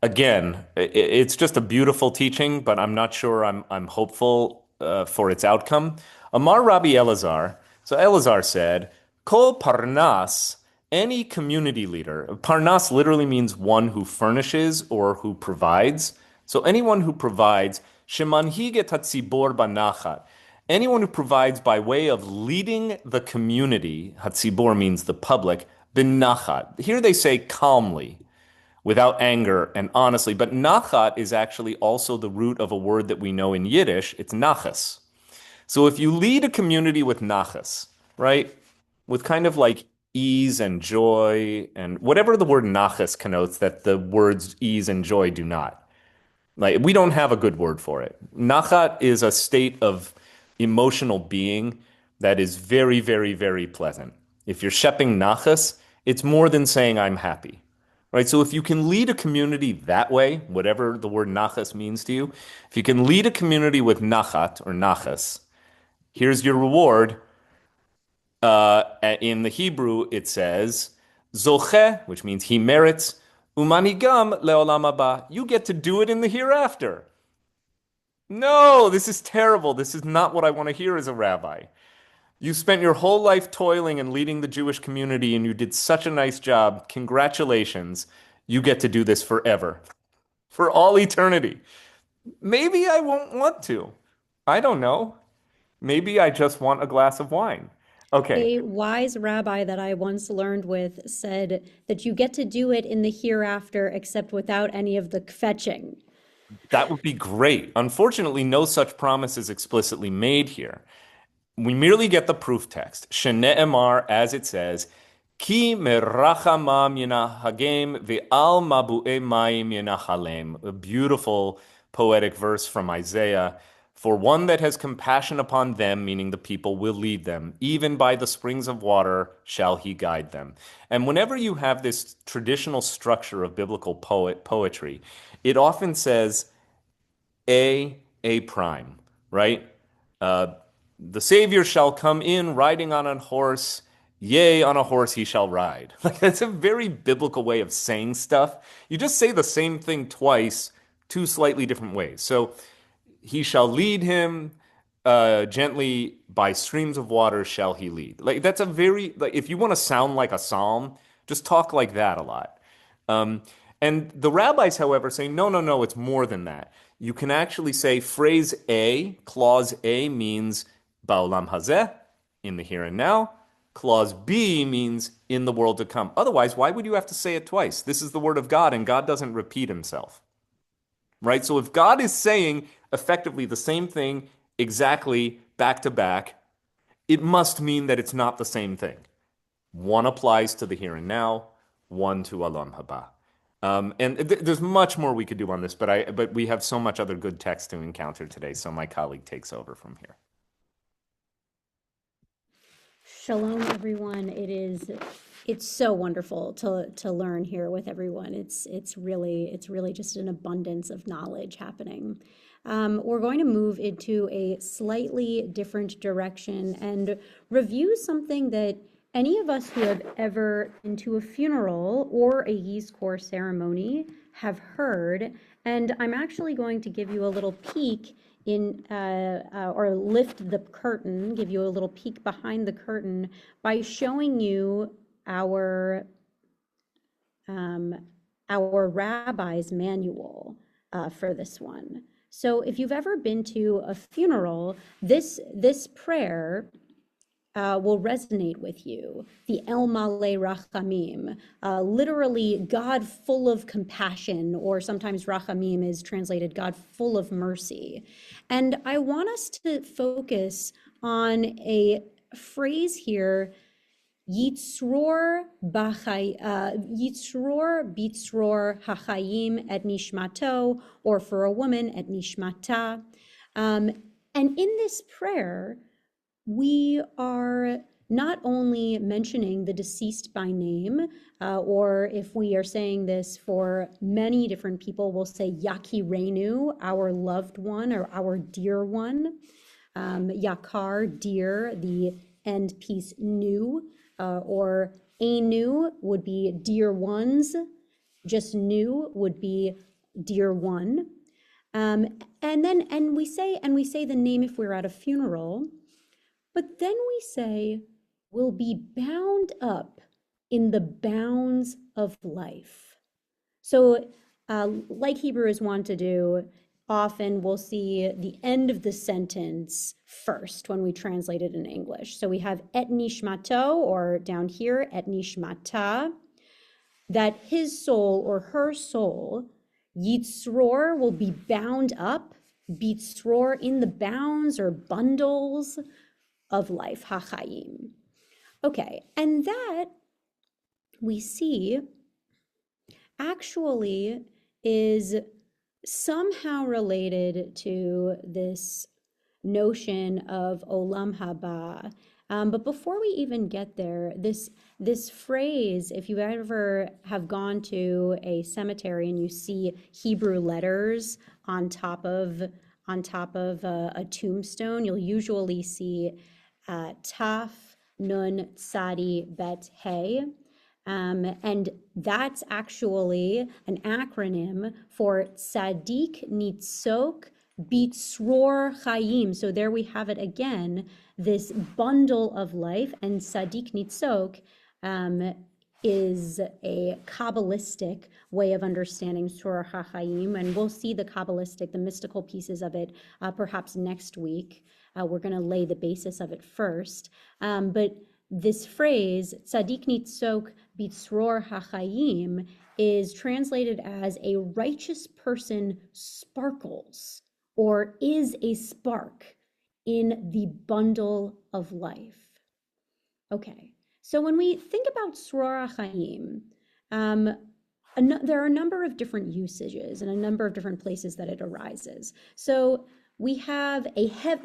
[SPEAKER 2] again, it's just a beautiful teaching, but I'm not sure I'm hopeful for its outcome. Amar Rabbi Elazar, so Elazar said, Kol Parnas, any community leader. Parnas literally means one who furnishes or who provides. So anyone who provides, shemanhige tatzibor banachat. Anyone who provides by way of leading the community, hatzibor means the public, benachat. Here they say calmly, without anger and honestly. But nachat is actually also the root of a word that we know in Yiddish. It's nachas. So if you lead a community with nachas, right, with kind of like ease and joy and whatever the word nachas connotes that the words ease and joy do not. Like, we don't have a good word for it. Nachat is a state of emotional being that is very, very, very pleasant. If you're shepping nachas, it's more than saying I'm happy, right? So if you can lead a community that way, whatever the word nachas means to you, if you can lead a community with nachat or nachas, here's your reward. In the Hebrew, it says, Zoche, which means he merits, umanigam leolam haba. You get to do it in the hereafter. No, this is terrible. This is not what I want to hear as a rabbi. You spent your whole life toiling and leading the Jewish community, and you did such a nice job. Congratulations. You get to do this forever, for all eternity. Maybe I won't want to. I don't know. Maybe I just want a glass of wine. Okay.
[SPEAKER 1] A wise rabbi that I once learned with said that you get to do it in the hereafter, except without any of the kvetching.
[SPEAKER 2] That would be great. Unfortunately, no such promise is explicitly made here. We merely get the proof text. Shene'emar, as it says, Ki merachamam yenahagem ve'al mabu'e mayim yenahalem. A beautiful poetic verse from Isaiah. For one that has compassion upon them, meaning the people, will lead them. Even by the springs of water shall he guide them. And whenever you have this traditional structure of biblical poetry, it often says A prime, right? The Savior shall come in riding on a horse. Yea, on a horse he shall ride. Like, that's a very biblical way of saying stuff. You just say the same thing twice, two slightly different ways. So he shall lead him gently by streams of water shall he lead. Like, that's a very, like, if you want to sound like a psalm, just talk like that a lot. And the rabbis, however, say, no, it's more than that. You can actually say phrase A, clause A means ba'olam hazeh, in the here and now. Clause B means in the world to come. Otherwise, why would you have to say it twice? This is the word of God, and God doesn't repeat himself. Right? So if God is saying effectively the same thing exactly back to back, it must mean that it's not the same thing. One applies to the here and now, one to Olam Haba. And there's much more we could do on this, but we have so much other good text to encounter today, so my colleague takes over from here.
[SPEAKER 1] Shalom, everyone. It's so wonderful to learn here with everyone. It's really just an abundance of knowledge happening. We're going to move into a slightly different direction and review something that any of us who have ever been to a funeral or a Yizkor ceremony have heard. And I'm actually going to give you a little peek in, or lift the curtain, give you a little peek behind the curtain by showing you our rabbi's manual for this one. So if you've ever been to a funeral, this prayer will resonate with you. The El Malei Rachamim, literally God full of compassion, or sometimes Rachamim is translated God full of mercy. And I want us to focus on a phrase here, Yitzror bitzror hachayim et nishmato, or for a woman et nishmata. And in this prayer, we are not only mentioning the deceased by name, or if we are saying this for many different people, we'll say Yakirenu, our loved one or our dear one. yakar, dear, the end piece nu, or enu would be dear ones, just nu would be dear one. And we say the name if we're at a funeral, but then we say will be bound up in the bounds of life. So like Hebrews want to do, often we'll see the end of the sentence first when we translate it in English. So we have et nishmato, or down here, et nishmata, that his soul or her soul, yitzror, will be bound up, bitzror, in the bounds or bundles of life, hachayim. Okay, and that we see actually is somehow related to this notion of Olam Haba. But before we even get there, this phrase, if you ever have gone to a cemetery and you see Hebrew letters on top of a tombstone, you'll usually see Taf, Nun, Tzadi, Bet, He. And that's actually an acronym for Tzadik Nitzok Bitzror Chaim. So there we have it again, this bundle of life. And Tzadik Nitzok is a Kabbalistic way of understanding Tzror HaChaim. And we'll see the Kabbalistic, the mystical pieces of it, perhaps next week. We're going to lay the basis of it first. But this phrase, Tzadik Nitzok Bitzror HaChaim, is translated as a righteous person sparkles, or is a spark in the bundle of life. Okay, so when we think about Tzror HaChaim, there are a number of different usages and a number of different places that it arises. So we have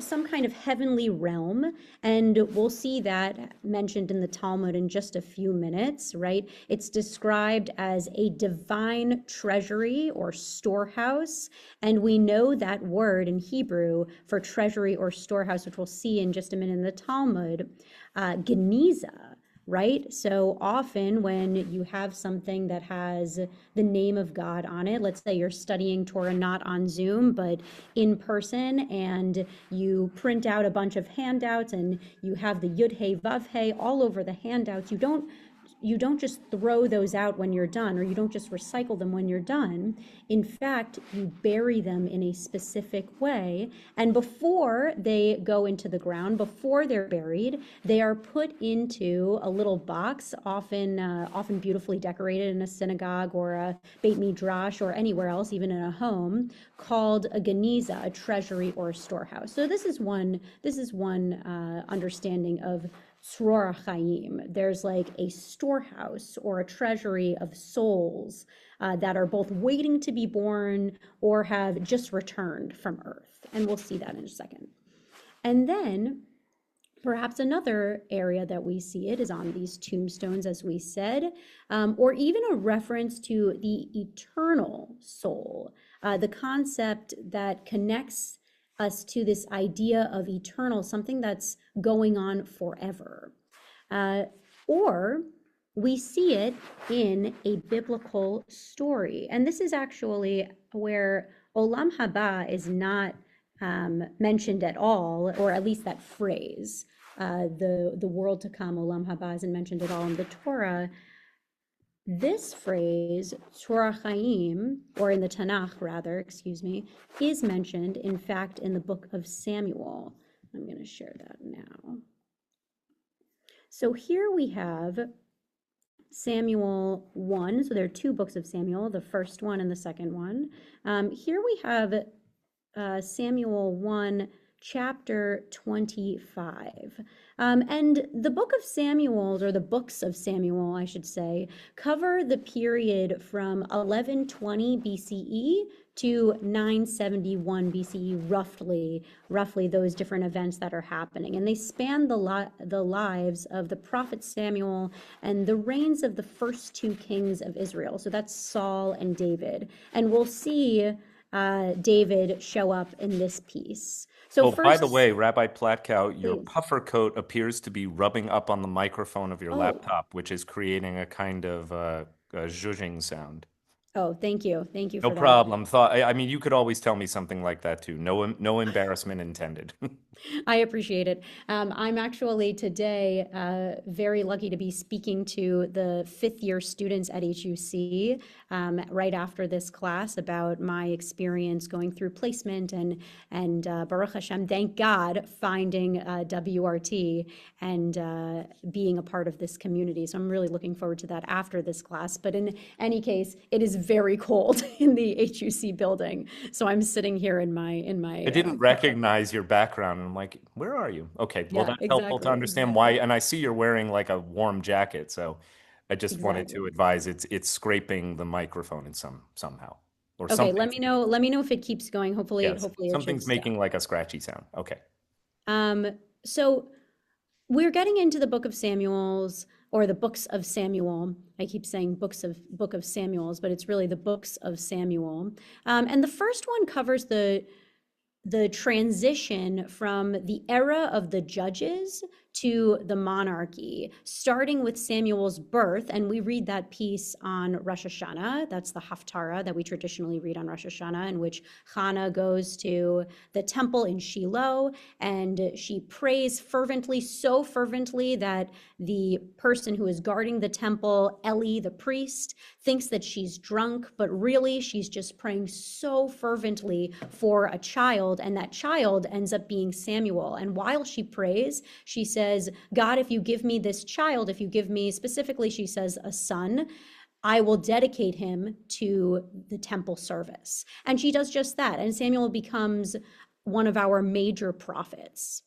[SPEAKER 1] some kind of heavenly realm, and we'll see that mentioned in the Talmud in just a few minutes, right? It's described as a divine treasury or storehouse, and we know that word in Hebrew for treasury or storehouse, which we'll see in just a minute in the Talmud, geniza. Right? So often when you have something that has the name of God on it, let's say you're studying Torah not on Zoom, but in person, and you print out a bunch of handouts and you have the Yud He Vav He all over the handouts, you don't just throw those out when you're done, or you don't just recycle them when you're done. In fact, you bury them in a specific way. And before they go into the ground, before they're buried, they are put into a little box, often beautifully decorated in a synagogue or a Beit Midrash or anywhere else, even in a home, called a geniza, a treasury or a storehouse. So this is one understanding of Tzror HaChaim. There's like a storehouse or a treasury of souls that are both waiting to be born or have just returned from earth. And we'll see that in a second. And then perhaps another area that we see it is on these tombstones, as we said, or even a reference to the eternal soul, the concept that connects us to this idea of eternal, something that's going on forever. Or we see it in a biblical story. And this is actually where Olam Haba is not mentioned at all, or at least that phrase, the world to come, Olam Haba, isn't mentioned at all in the Torah. This phrase, Tzror HaChaim, or in the Tanakh rather, is mentioned, in fact, in the book of Samuel. I'm going to share that now. So here we have Samuel 1. So there are two books of Samuel, the first one and the second one. Here we have Samuel 1, chapter 25. And the book of Samuel, or the books of Samuel, I should say, cover the period from 1120 BCE to 971 BCE, roughly those different events that are happening. And they span the lives of the prophet Samuel and the reigns of the first two kings of Israel. So that's Saul and David. And we'll see David show up in this piece. So
[SPEAKER 2] Oh, by the
[SPEAKER 1] first,
[SPEAKER 2] way, Rabbi Platkow, your
[SPEAKER 1] please.
[SPEAKER 2] puffer coat appears to be rubbing up on the microphone of your
[SPEAKER 1] Oh,
[SPEAKER 2] laptop, which is creating a kind of a zhuzhing sound.
[SPEAKER 1] oh, thank you. Thank you
[SPEAKER 2] No
[SPEAKER 1] for that.
[SPEAKER 2] problem. I mean, you could always tell me something like that too. No embarrassment intended.
[SPEAKER 1] I appreciate it. I'm actually today very lucky to be speaking to the fifth-year students at HUC right after this class about my experience going through placement and Baruch Hashem, thank God, finding WRT and being a part of this community. So I'm really looking forward to that after this class. But in any case, it is very cold in the HUC building, so I'm sitting here in my
[SPEAKER 2] I didn't recognize your background. And I'm like, where are you? Okay, well,
[SPEAKER 1] yeah,
[SPEAKER 2] that's helpful to
[SPEAKER 1] exactly.
[SPEAKER 2] understand why. And I see you're wearing like a warm jacket, so I just wanted to
[SPEAKER 1] Exactly.
[SPEAKER 2] advise it's scraping the microphone in somehow or
[SPEAKER 1] Okay,
[SPEAKER 2] something.
[SPEAKER 1] let me know. Let me know if it keeps going. Hopefully,
[SPEAKER 2] Yes,
[SPEAKER 1] hopefully it should
[SPEAKER 2] something's
[SPEAKER 1] stop.
[SPEAKER 2] making like a scratchy sound. Okay.
[SPEAKER 1] So we're getting into the book of Samuel's or the books of Samuel. I keep saying book of Samuel's, but it's really the books of Samuel. And the first one covers the transition from the era of the judges to the monarchy, starting with Samuel's birth. And we read that piece on Rosh Hashanah. That's the Haftarah that we traditionally read on Rosh Hashanah, in which Hannah goes to the temple in Shiloh and she prays fervently, so fervently that the person who is guarding the temple, Eli, the priest, thinks that she's drunk, but really she's just praying so fervently for a child, and that child ends up being Samuel. And while she prays, she says, God, if you give me this child, if you give me, specifically, she says, a son, I will dedicate him to the temple service. And she does just that. And Samuel becomes one of our major prophets.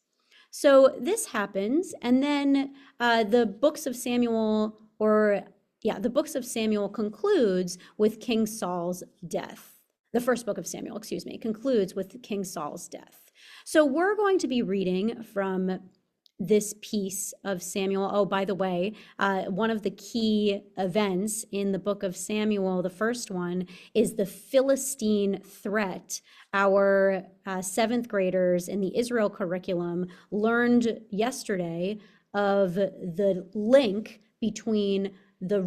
[SPEAKER 1] So this happens. And then the books of Samuel, the books of Samuel concludes with King Saul's death. The first book of Samuel, concludes with King Saul's death. So we're going to be reading from this piece of Samuel. Oh, by the way, one of the key events in the book of Samuel, the first one, is the Philistine threat. Our seventh graders in the Israel curriculum learned yesterday of the link between the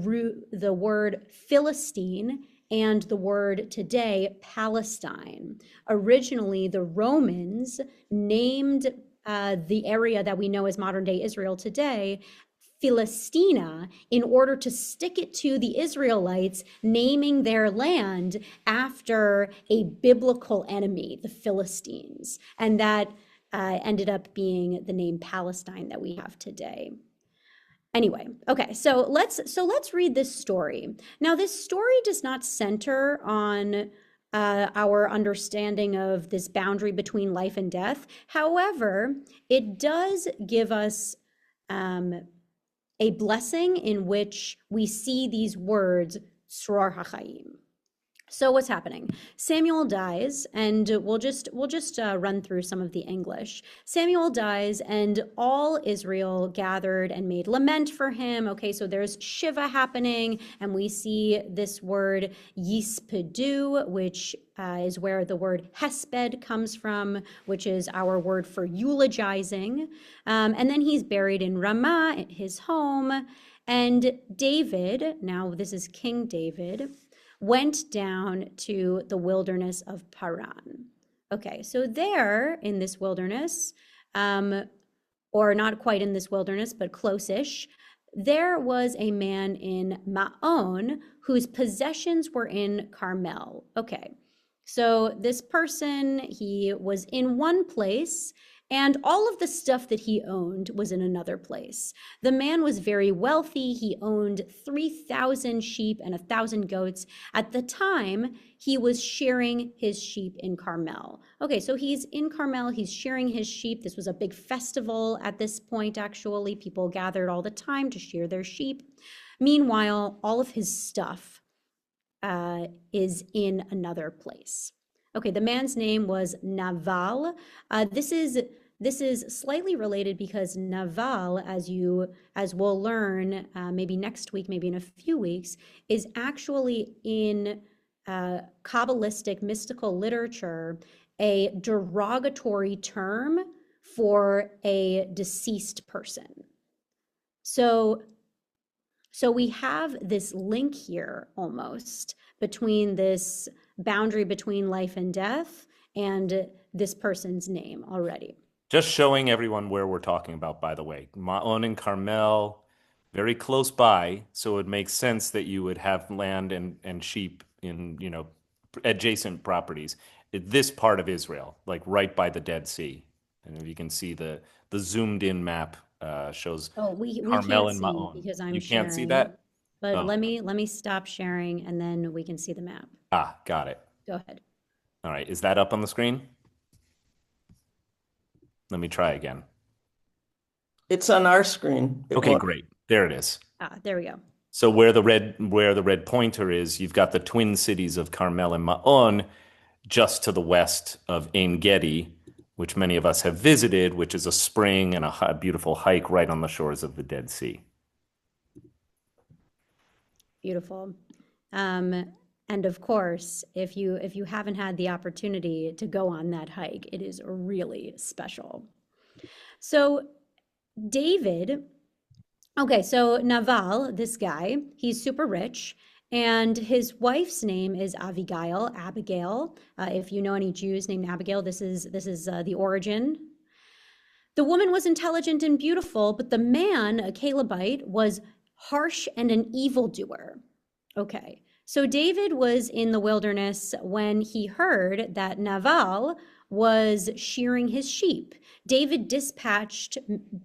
[SPEAKER 1] word Philistine and the word today, Palestine. Originally, the Romans named the area that we know as modern day Israel today, Philistina, in order to stick it to the Israelites, naming their land after a biblical enemy, the Philistines. And that ended up being the name Palestine that we have today. Anyway, okay, so let's read this story. Now, this story does not center on our understanding of this boundary between life and death. However, it does give us a blessing in which we see these words, Sror HaChaim. So what's happening? Samuel dies, and we'll just run through some of the English. Samuel dies, and all Israel gathered and made lament for him. Okay, so there's Shiva happening, and we see this word Yispedu, which is where the word Hesped comes from, which is our word for eulogizing. And then he's buried in Ramah, his home. And David, now this is King David, went down to the wilderness of Paran. Okay, so there in this wilderness, or not quite in this wilderness, but close-ish, there was a man in Maon whose possessions were in Carmel. Okay, so this person, he was in one place, and all of the stuff that he owned was in another place. The man was very wealthy. He owned 3,000 sheep and 1,000 goats. At the time, he was shearing his sheep in Carmel. Okay, so he's in Carmel. He's shearing his sheep. This was a big festival at this point, actually. People gathered all the time to shear their sheep. Meanwhile, all of his stuff is in another place. Okay, the man's name was Naval. This is slightly related because Naval, as we'll learn maybe next week, maybe in a few weeks, is actually in Kabbalistic mystical literature a derogatory term for a deceased person. So we have this link here almost between this boundary between life and death and this person's name already.
[SPEAKER 2] Just showing everyone where we're talking about, by the way. Ma'on and Carmel, very close by, so it makes sense that you would have land and sheep in, adjacent properties. This part of Israel, like right by the Dead Sea. And if you can see the zoomed in map shows
[SPEAKER 1] we
[SPEAKER 2] Carmel
[SPEAKER 1] can't
[SPEAKER 2] and
[SPEAKER 1] see
[SPEAKER 2] Ma'on.
[SPEAKER 1] because I'm
[SPEAKER 2] You
[SPEAKER 1] sharing.
[SPEAKER 2] can't see that?
[SPEAKER 1] But
[SPEAKER 2] Oh.
[SPEAKER 1] let me stop sharing and then we can see the map.
[SPEAKER 2] Got it.
[SPEAKER 1] Go ahead.
[SPEAKER 2] All right, is that up on the screen? Let me try again.
[SPEAKER 6] It's on our screen.
[SPEAKER 2] Okay, great. There it is.
[SPEAKER 1] There we go.
[SPEAKER 2] So where the red pointer is, you've got the twin cities of Carmel and Ma'on just to the west of Ein Gedi, which many of us have visited, which is a spring and a beautiful hike right on the shores of the Dead Sea.
[SPEAKER 1] Beautiful. And of course, if you haven't had the opportunity to go on that hike, it is really special. So David, okay, so Naval, this guy, he's super rich, and his wife's name is Abigail. If you know any Jews named Abigail, this is the origin. The woman was intelligent and beautiful, but the man, a Calebite, was harsh and an evildoer. Okay. So David was in the wilderness when he heard that Naval was shearing his sheep. David dispatched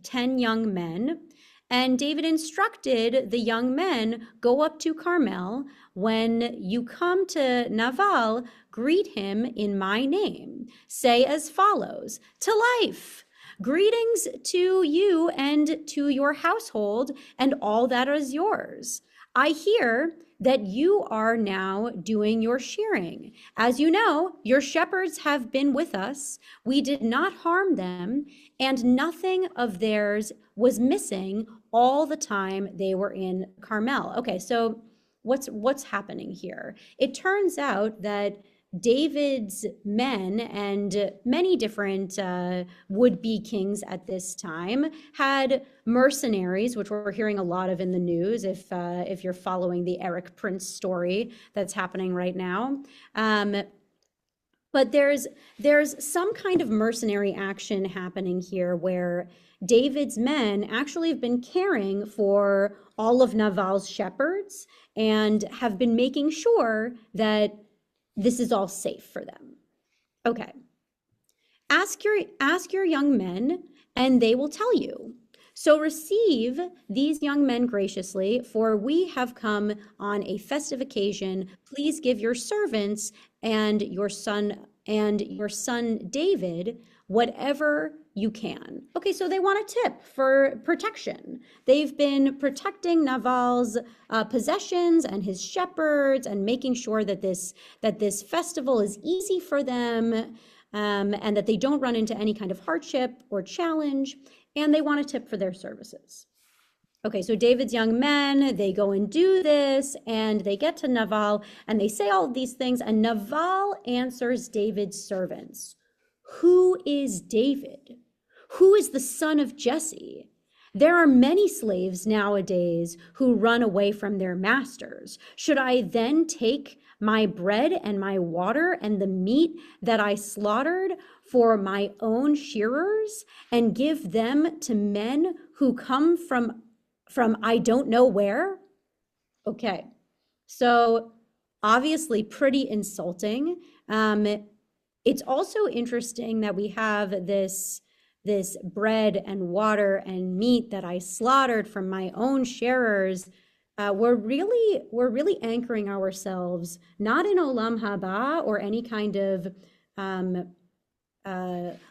[SPEAKER 1] 10 young men, and David instructed the young men, go up to Carmel. When you come to Naval, greet him in my name. Say as follows, to life. Greetings to you and to your household and all that is yours. I hear that you are now doing your shearing. As you know, your shepherds have been with us. We did not harm them, and nothing of theirs was missing all the time they were in Carmel. Okay, so what's happening here? It turns out that David's men and many different would-be kings at this time had mercenaries, which we're hearing a lot of in the news if you're following the Eric Prince story that's happening right now. But there's some kind of mercenary action happening here where David's men actually have been caring for all of Naval's shepherds and have been making sure that this is all safe for them. Okay. Ask your young men, and they will tell you. So receive these young men graciously, for we have come on a festive occasion. Please give your servants and your son David whatever you can. Okay, so they want a tip for protection. They've been protecting Naval's possessions and his shepherds and making sure that this festival is easy for them and that they don't run into any kind of hardship or challenge, and they want a tip for their services. Okay, so David's young men, they go and do this, and they get to Naval, and they say all of these things, and Naval answers David's servants. Who is David? Who is the son of Jesse? There are many slaves nowadays who run away from their masters. Should I then take my bread and my water and the meat that I slaughtered for my own shearers and give them to men who come from I don't know where? Okay, so obviously pretty insulting. It's also interesting that we have this bread and water and meat that I slaughtered from my own sharers. We're really anchoring ourselves not in Olam Haba or any kind of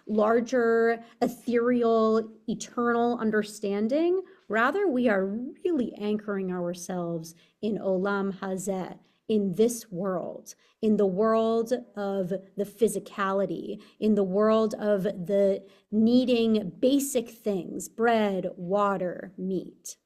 [SPEAKER 1] larger, ethereal, eternal understanding. Rather, we are really anchoring ourselves in Olam Hazeh, in this world, in the world of the physicality, in the world of the needing basic things, bread, water, meat.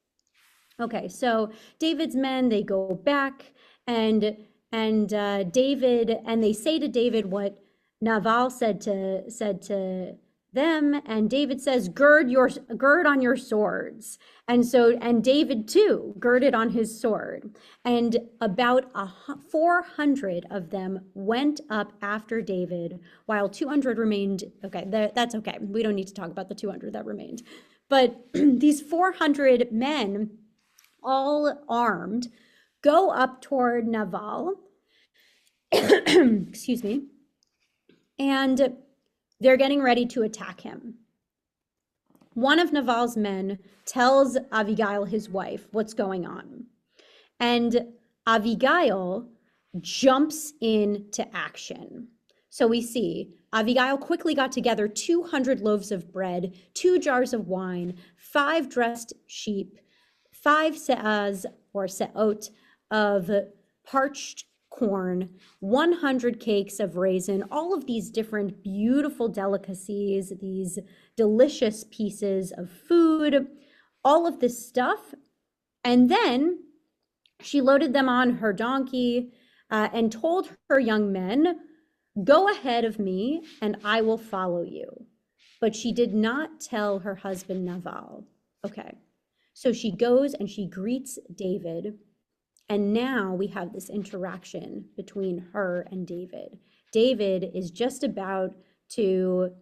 [SPEAKER 1] Okay, so David's men, they go back and And David, and they say to David what Naval said to them, and David says, gird on your swords. And David too girded on his sword, and about 400 of them went up after David, while 200 remained. Okay, that's okay. We don't need to talk about the 200 that remained. But these 400 men, all armed, go up toward Naval, excuse me, and they're getting ready to attack him. One of Naval's men tells Abigail, his wife, what's going on. And Abigail jumps into action. So we see Abigail quickly got together 200 loaves of bread, 2 jars of wine, 5 dressed sheep, 5 se'ahs or se'ot of parched corn, 100 cakes of raisin, all of these different beautiful delicacies, these delicious pieces of food, all of this stuff. And then she loaded them on her donkey and told her young men, go ahead of me and I will follow you. But she did not tell her husband Naval. Okay, so she goes and she greets David. And now we have this interaction between her and David. David is just about to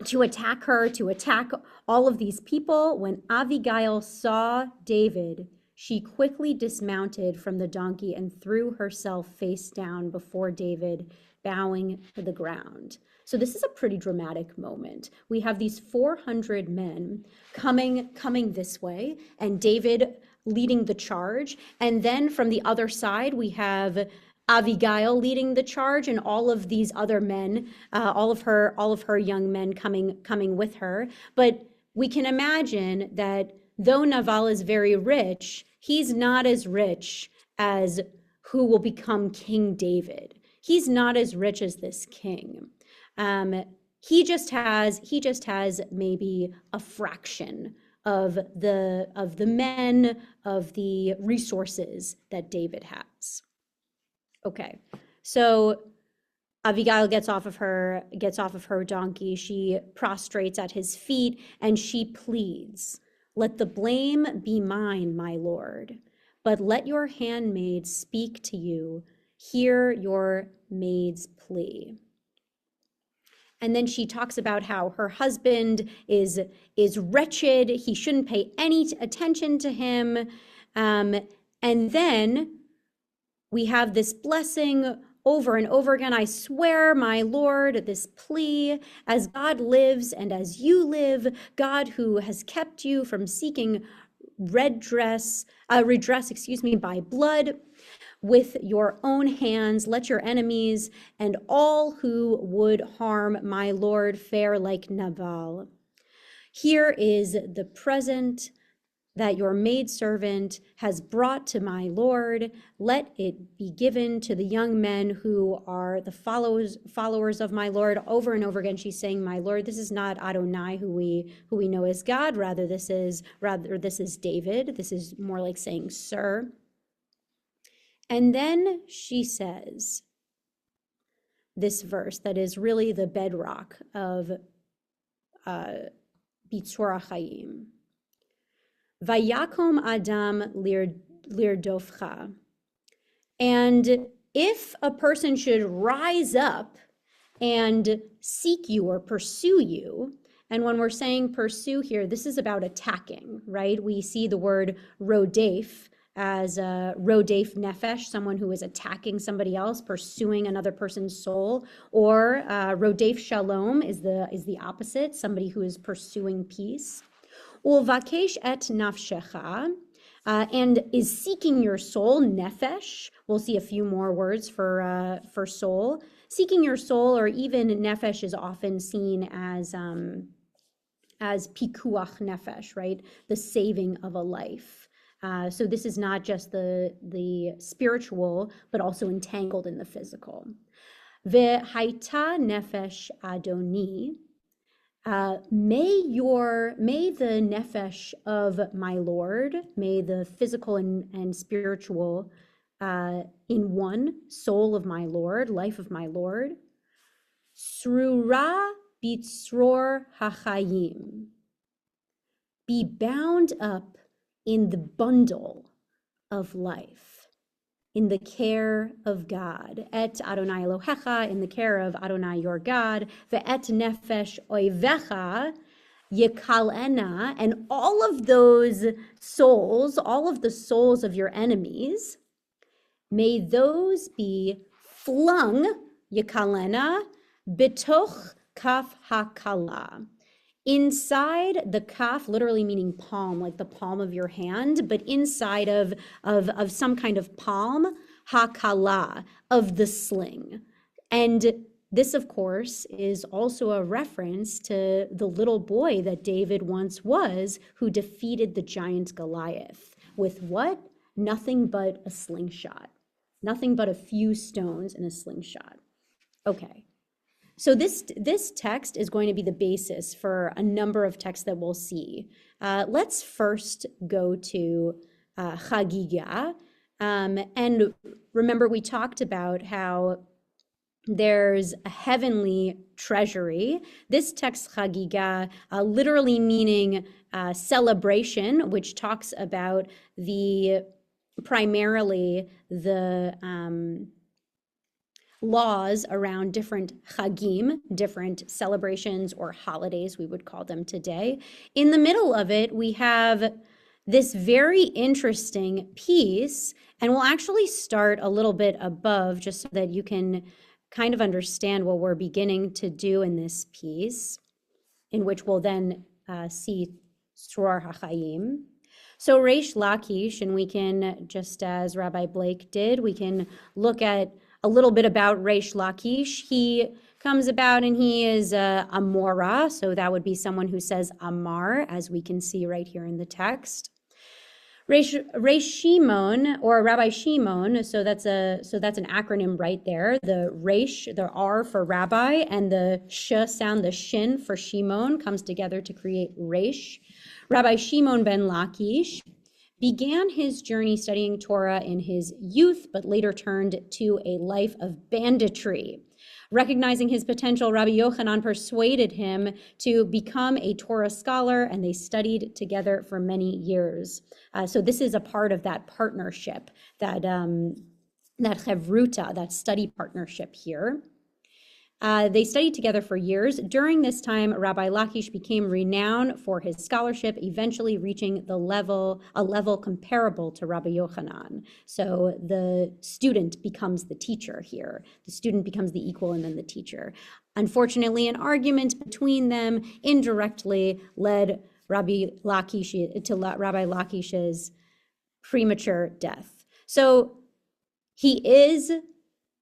[SPEAKER 1] attack her, to attack all of these people. When Abigail saw David, she quickly dismounted from the donkey and threw herself face down before David, bowing to the ground. So this is a pretty dramatic moment. We have these 400 men coming this way, and David leading the charge. And then from the other side, we have Abigail leading the charge, and all of these other men, all of her young men coming with her. But we can imagine that though Naval is very rich, he's not as rich as who will become King David. He's not as rich as this king. He just has maybe a fraction of the men, of the resources that David has. Okay, so Abigail gets off of her donkey. She prostrates at his feet and she pleads, let the blame be mine, my lord, but let your handmaid speak to you. Hear your maid's plea. And then she talks about how her husband is wretched. He shouldn't pay any attention to him. And then we have this blessing over and over again. I swear, my Lord, this plea, as God lives and as you live, God who has kept you from seeking redress, by blood, with your own hands, let your enemies and all who would harm my Lord fare like Nabal. Here is the present that your maidservant has brought to my Lord. Let it be given to the young men who are the followers of my Lord. Over and over again, she's saying, my Lord. This is not Adonai, who we know as God. Rather, this is David. This is more like saying, sir. And then she says this verse that is really the bedrock of Bitzur HaChaim. Vayakom Adam lirdofcha. And if a person should rise up and seek you or pursue you, and when we're saying pursue here, this is about attacking, right? We see the word rodef as rodef nefesh, someone who is attacking somebody else, pursuing another person's soul, or rodef shalom is the opposite, somebody who is pursuing peace. Ulvakesh et nafshecha, and is seeking your soul, nefesh. We'll see a few more words for soul. Seeking your soul, or even nefesh, is often seen as pikuach nefesh, right? The saving of a life. So this is not just the spiritual, but also entangled in the physical. Ve'haita nefesh Adoni. May the nefesh of my Lord, may the physical and spiritual in one, soul of my Lord, life of my Lord. Srura bitzror hachayim. Be bound up in the bundle of life, in the care of God. Et Adonai Elohecha, in the care of Adonai your God. Ve'et nefesh oivecha yikalena, and all of those souls, all of the souls of your enemies, may those be flung, yikalena, bitoch kaf hakala. Inside the kaf, literally meaning palm, like the palm of your hand, but inside of some kind of palm, hakala, of the sling. And this, of course, is also a reference to the little boy that David once was, who defeated the giant Goliath. With what? Nothing but a slingshot. Nothing but a few stones and a slingshot. Okay. So this text is going to be the basis for a number of texts that we'll see. Let's first go to Chagiga. And remember, we talked about how there's a heavenly treasury. This text, Chagiga, literally meaning celebration, which talks about primarily the laws around different chagim, different celebrations or holidays, we would call them today. In the middle of it, we have this very interesting piece, and we'll actually start a little bit above just so that you can kind of understand what we're beginning to do in this piece, in which we'll then see Sror HaChaim. So Reish Lakish, and we can, just as Rabbi Blake did, we can look at a little bit about Reish Lakish. He comes about and he is a Mora, so that would be someone who says Amar, as we can see right here in the text. Reish Shimon, or Rabbi Shimon, so that's an acronym right there. The Reish, the R for Rabbi, and the Sh sound, the Shin for Shimon, comes together to create Reish. Rabbi Shimon ben Lakish began his journey studying Torah in his youth, but later turned to a life of banditry. Recognizing his potential, Rabbi Yochanan persuaded him to become a Torah scholar, and they studied together for many years. So this is a part of that partnership, that chevruta, that study partnership here. They studied together for years. During this time, Rabbi Lakish became renowned for his scholarship, eventually reaching a level comparable to Rabbi Yochanan. So the student becomes the teacher here. The student becomes the equal and then the teacher. Unfortunately, an argument between them indirectly led Rabbi Lakish's premature death. So he is,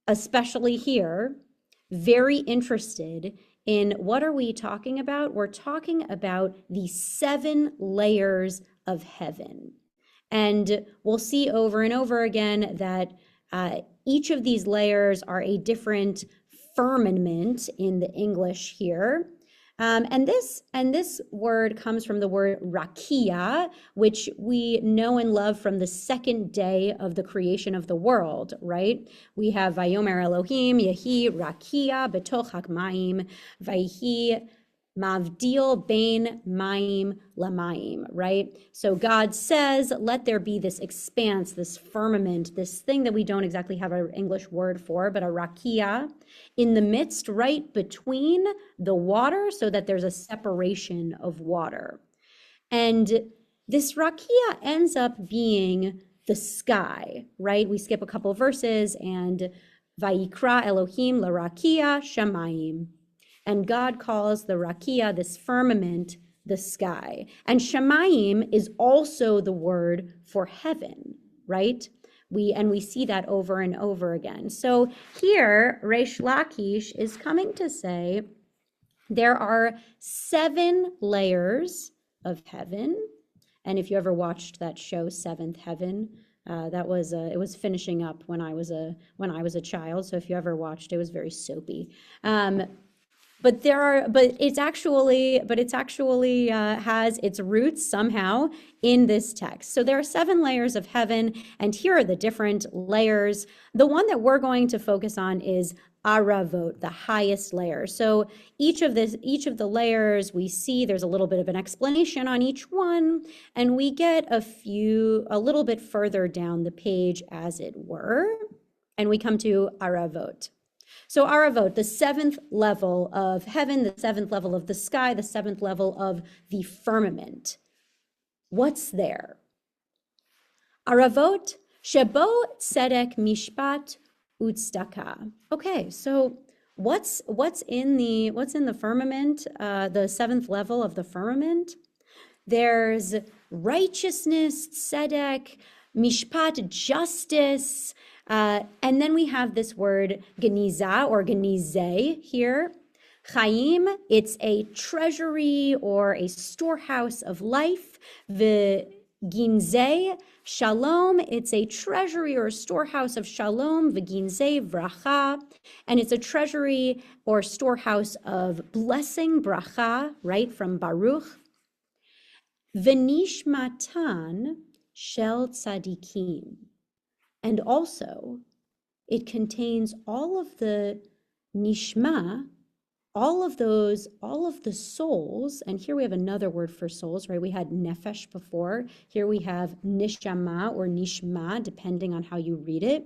[SPEAKER 1] especially here, very interested in what are we talking about? We're talking about the 7 layers of heaven. And we'll see over and over again that each of these layers are a different firmament in the English here. And this word comes from the word rakia, which we know and love from the second day of the creation of the world, right? We have Vayomer Elohim, Yehi rakia betoch hakmayim, Vayhi mavdil bein mayim lamayim, right? So God says, let there be this expanse, this firmament, this thing that we don't exactly have an English word for, but a rakia, in the midst, right between the water, so that there's a separation of water. And this rakia ends up being the sky, right? We skip a couple of verses, and Vayikra Elohim larakia shamayim. And God calls the rakia, this firmament, the sky. And shamayim is also the word for heaven, right? We see that over and over again. So here, Reish Lakish is coming to say there are 7 layers of heaven. And if you ever watched that show, Seventh Heaven, it was finishing up when I was a child. So if you ever watched, it was very soapy. but it's actually has its roots somehow in this text. So there are 7 layers of heaven, and here are the different layers. The one that we're going to focus on is Aravot, the highest layer. So each of the layers we see, there's a little bit of an explanation on each one, and we get a little bit further down the page, as it were, and we come to Aravot. So Aravot, the 7th level of heaven, the 7th level of the sky, the 7th level of the firmament. What's there? Aravot, Shebo Tzedek Mishpat Utzdaka. Okay, so what's in the firmament, the 7th level of the firmament? There's righteousness, tzedek, mishpat, justice, and then we have this word geniza or genizeh here. Chaim, it's a treasury or a storehouse of life. V'ginzeh, shalom, it's a treasury or a storehouse of shalom. V'ginzeh, bracha, and it's a treasury or storehouse of blessing, bracha, right, from Baruch. V'nishmatan shel tzadikim. And also, it contains all of the nishma, all of the souls, and here we have another word for souls, right? We had nefesh before. Here we have nishama or nishma, depending on how you read it.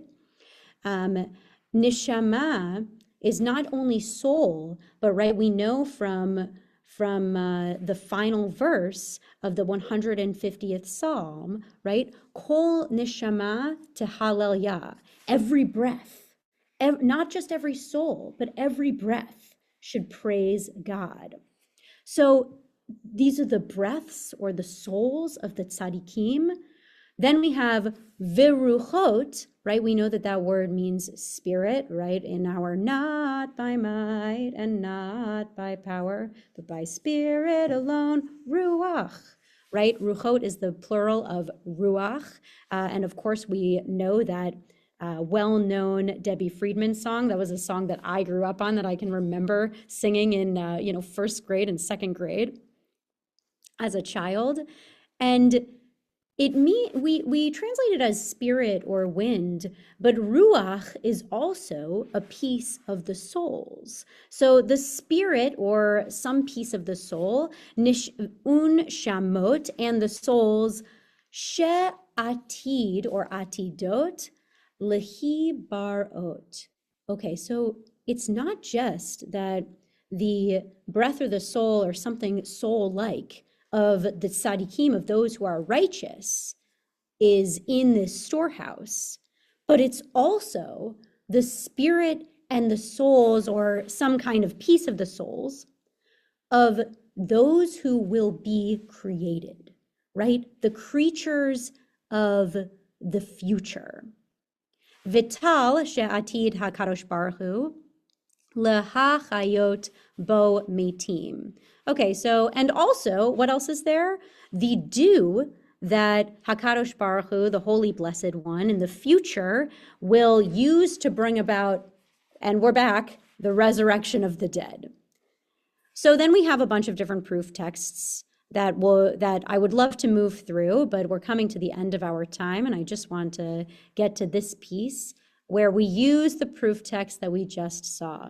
[SPEAKER 1] Nishama is not only soul, but right, we know from the final verse of the 150th Psalm, right? Kol nishama tehalel, every breath, not just every soul, but every breath should praise God. So these are the breaths or the souls of the tzaddikim. Then we have viruchot, right? We know that word means spirit, right? In our not by might and not by power, but by spirit alone, ruach, right? Ruchot is the plural of ruach. And of course, we know that well-known Debbie Friedman song. That was a song that I grew up on, that I can remember singing in first grade and second grade as a child. And we translate it as spirit or wind, but ruach is also a piece of the souls. So the spirit or some piece of the soul, shamot, and the souls, she'atid or atidot, lehi barot. Okay, so it's not just that the breath or the soul or something soul-like of the tzaddikim, of those who are righteous, is in this storehouse, but it's also the spirit and the souls, or some kind of piece of the souls, of those who will be created, right? The creatures of the future. Vital she'atid hakadosh baruch hu lehachayot bo metim. Okay, so, and also, what else is there? The dew that HaKadosh Baruch Hu, the Holy Blessed One, in the future will use to bring about, and we're back, the resurrection of the dead. So then we have a bunch of different proof texts that I would love to move through, but we're coming to the end of our time, and I just want to get to this piece where we use the proof text that we just saw.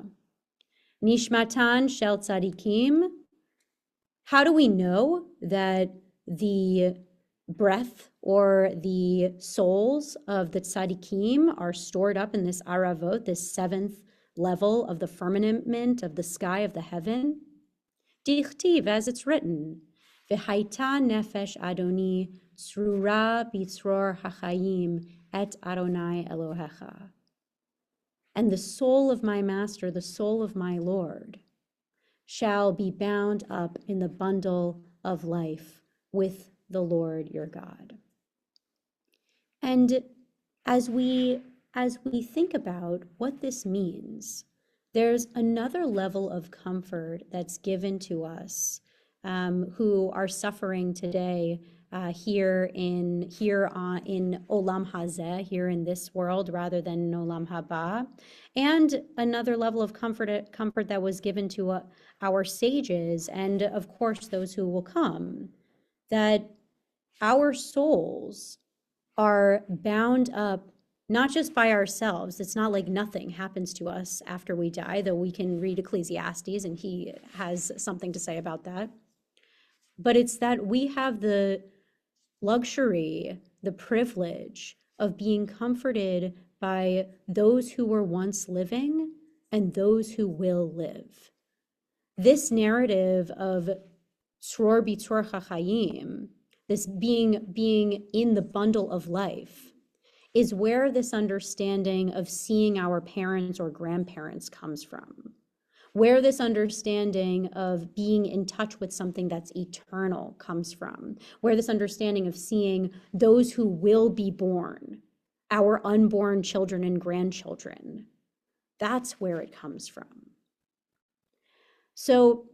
[SPEAKER 1] Nishmatan shel tzadikim. How do we know that the breath or the souls of the tzaddikim are stored up in this aravot, this 7th level of the firmament of the sky of the heaven? Dichtiv, as it's written, v'haita nefesh Adoni tzrura bitzror hachayim et Adonai Elohecha. And the soul of my master, the soul of my Lord, shall be bound up in the bundle of life with the Lord your God. And as we think about what this means, there's another level of comfort that's given to us who are suffering today here in Olam Hazeh, here in this world, rather than in Olam Haba, and another level of comfort that was given to our sages, and of course those who will come, that our souls are bound up not just by ourselves. It's not like nothing happens to us after we die, though we can read Ecclesiastes and he has something to say about that. But it's that we have the luxury, the privilege of being comforted by those who were once living and those who will live. This narrative of Tzror B'Tzror Chachayim, this being in the bundle of life, is where this understanding of seeing our parents or grandparents comes from, where this understanding of being in touch with something that's eternal comes from, where this understanding of seeing those who will be born, our unborn children and grandchildren, that's where it comes from. So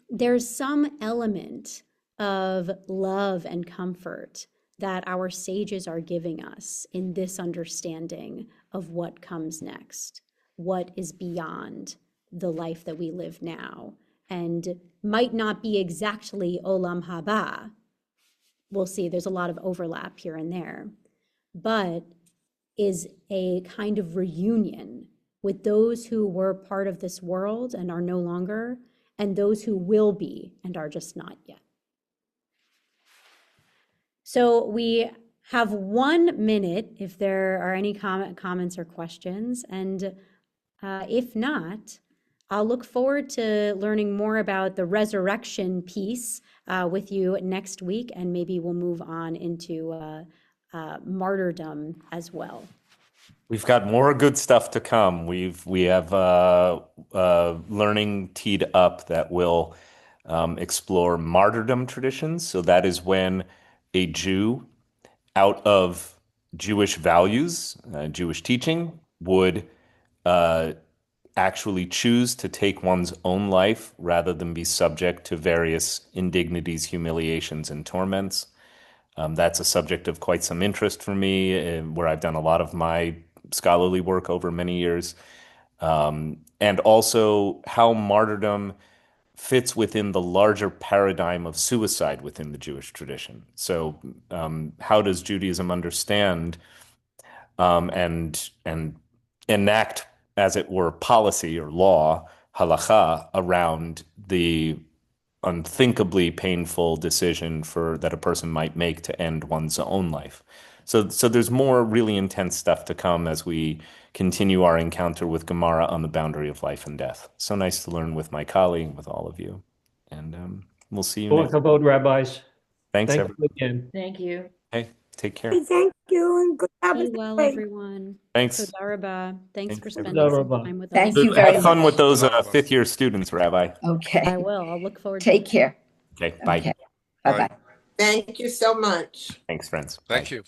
[SPEAKER 1] there's some element of love and comfort that our sages are giving us in this understanding of what comes next, what is beyond the life that we live now, and might not be exactly Olam Haba. We'll see, there's a lot of overlap here and there, but is a kind of reunion with those who were part of this world and are no longer, and those who will be and are just not yet. So we have 1 minute if there are any comments or questions, and if not, I'll look forward to learning more about the resurrection piece with you next week, and maybe we'll move on into martyrdom as well.
[SPEAKER 2] We've got more good stuff to come. We have learning teed up that will explore martyrdom traditions. So that is when a Jew, out of Jewish values, Jewish teaching, would actually choose to take one's own life rather than be subject to various indignities, humiliations, and torments. That's a subject of quite some interest for me, where I've done a lot of my scholarly work over many years. And also how martyrdom fits within the larger paradigm of suicide within the Jewish tradition. So how does Judaism understand and enact, as it were, policy or law, halacha, around the unthinkably painful decision that a person might make to end one's own life? So there's more really intense stuff to come as we continue our encounter with Gemara on the boundary of life and death. So nice to learn with my colleague, with all of you. And we'll see you next
[SPEAKER 3] Welcome, both rabbis.
[SPEAKER 2] Thanks,
[SPEAKER 3] Thank
[SPEAKER 2] everyone.
[SPEAKER 3] you again.
[SPEAKER 7] Thank you.
[SPEAKER 2] Hey, take care.
[SPEAKER 8] Thank you and good
[SPEAKER 1] Be
[SPEAKER 8] Sabbath
[SPEAKER 1] well,
[SPEAKER 8] day.
[SPEAKER 1] everyone.
[SPEAKER 2] Thanks.
[SPEAKER 1] Toda rabah. Thanks for
[SPEAKER 2] Thanks,
[SPEAKER 1] spending
[SPEAKER 3] everyone.
[SPEAKER 1] some time with
[SPEAKER 7] Thank
[SPEAKER 1] us.
[SPEAKER 7] you very
[SPEAKER 2] Have fun
[SPEAKER 7] much.
[SPEAKER 2] with those
[SPEAKER 4] Toda rabah.
[SPEAKER 2] fifth-year students, Rabbi.
[SPEAKER 7] Okay.
[SPEAKER 1] I will. I'll look forward to
[SPEAKER 7] Take
[SPEAKER 1] it.
[SPEAKER 7] care.
[SPEAKER 2] Okay, bye.
[SPEAKER 7] Okay.
[SPEAKER 4] Bye.
[SPEAKER 7] Bye-bye.
[SPEAKER 8] Thank you so much.
[SPEAKER 2] Thanks, friends.
[SPEAKER 4] Thank
[SPEAKER 2] Bye.
[SPEAKER 4] you.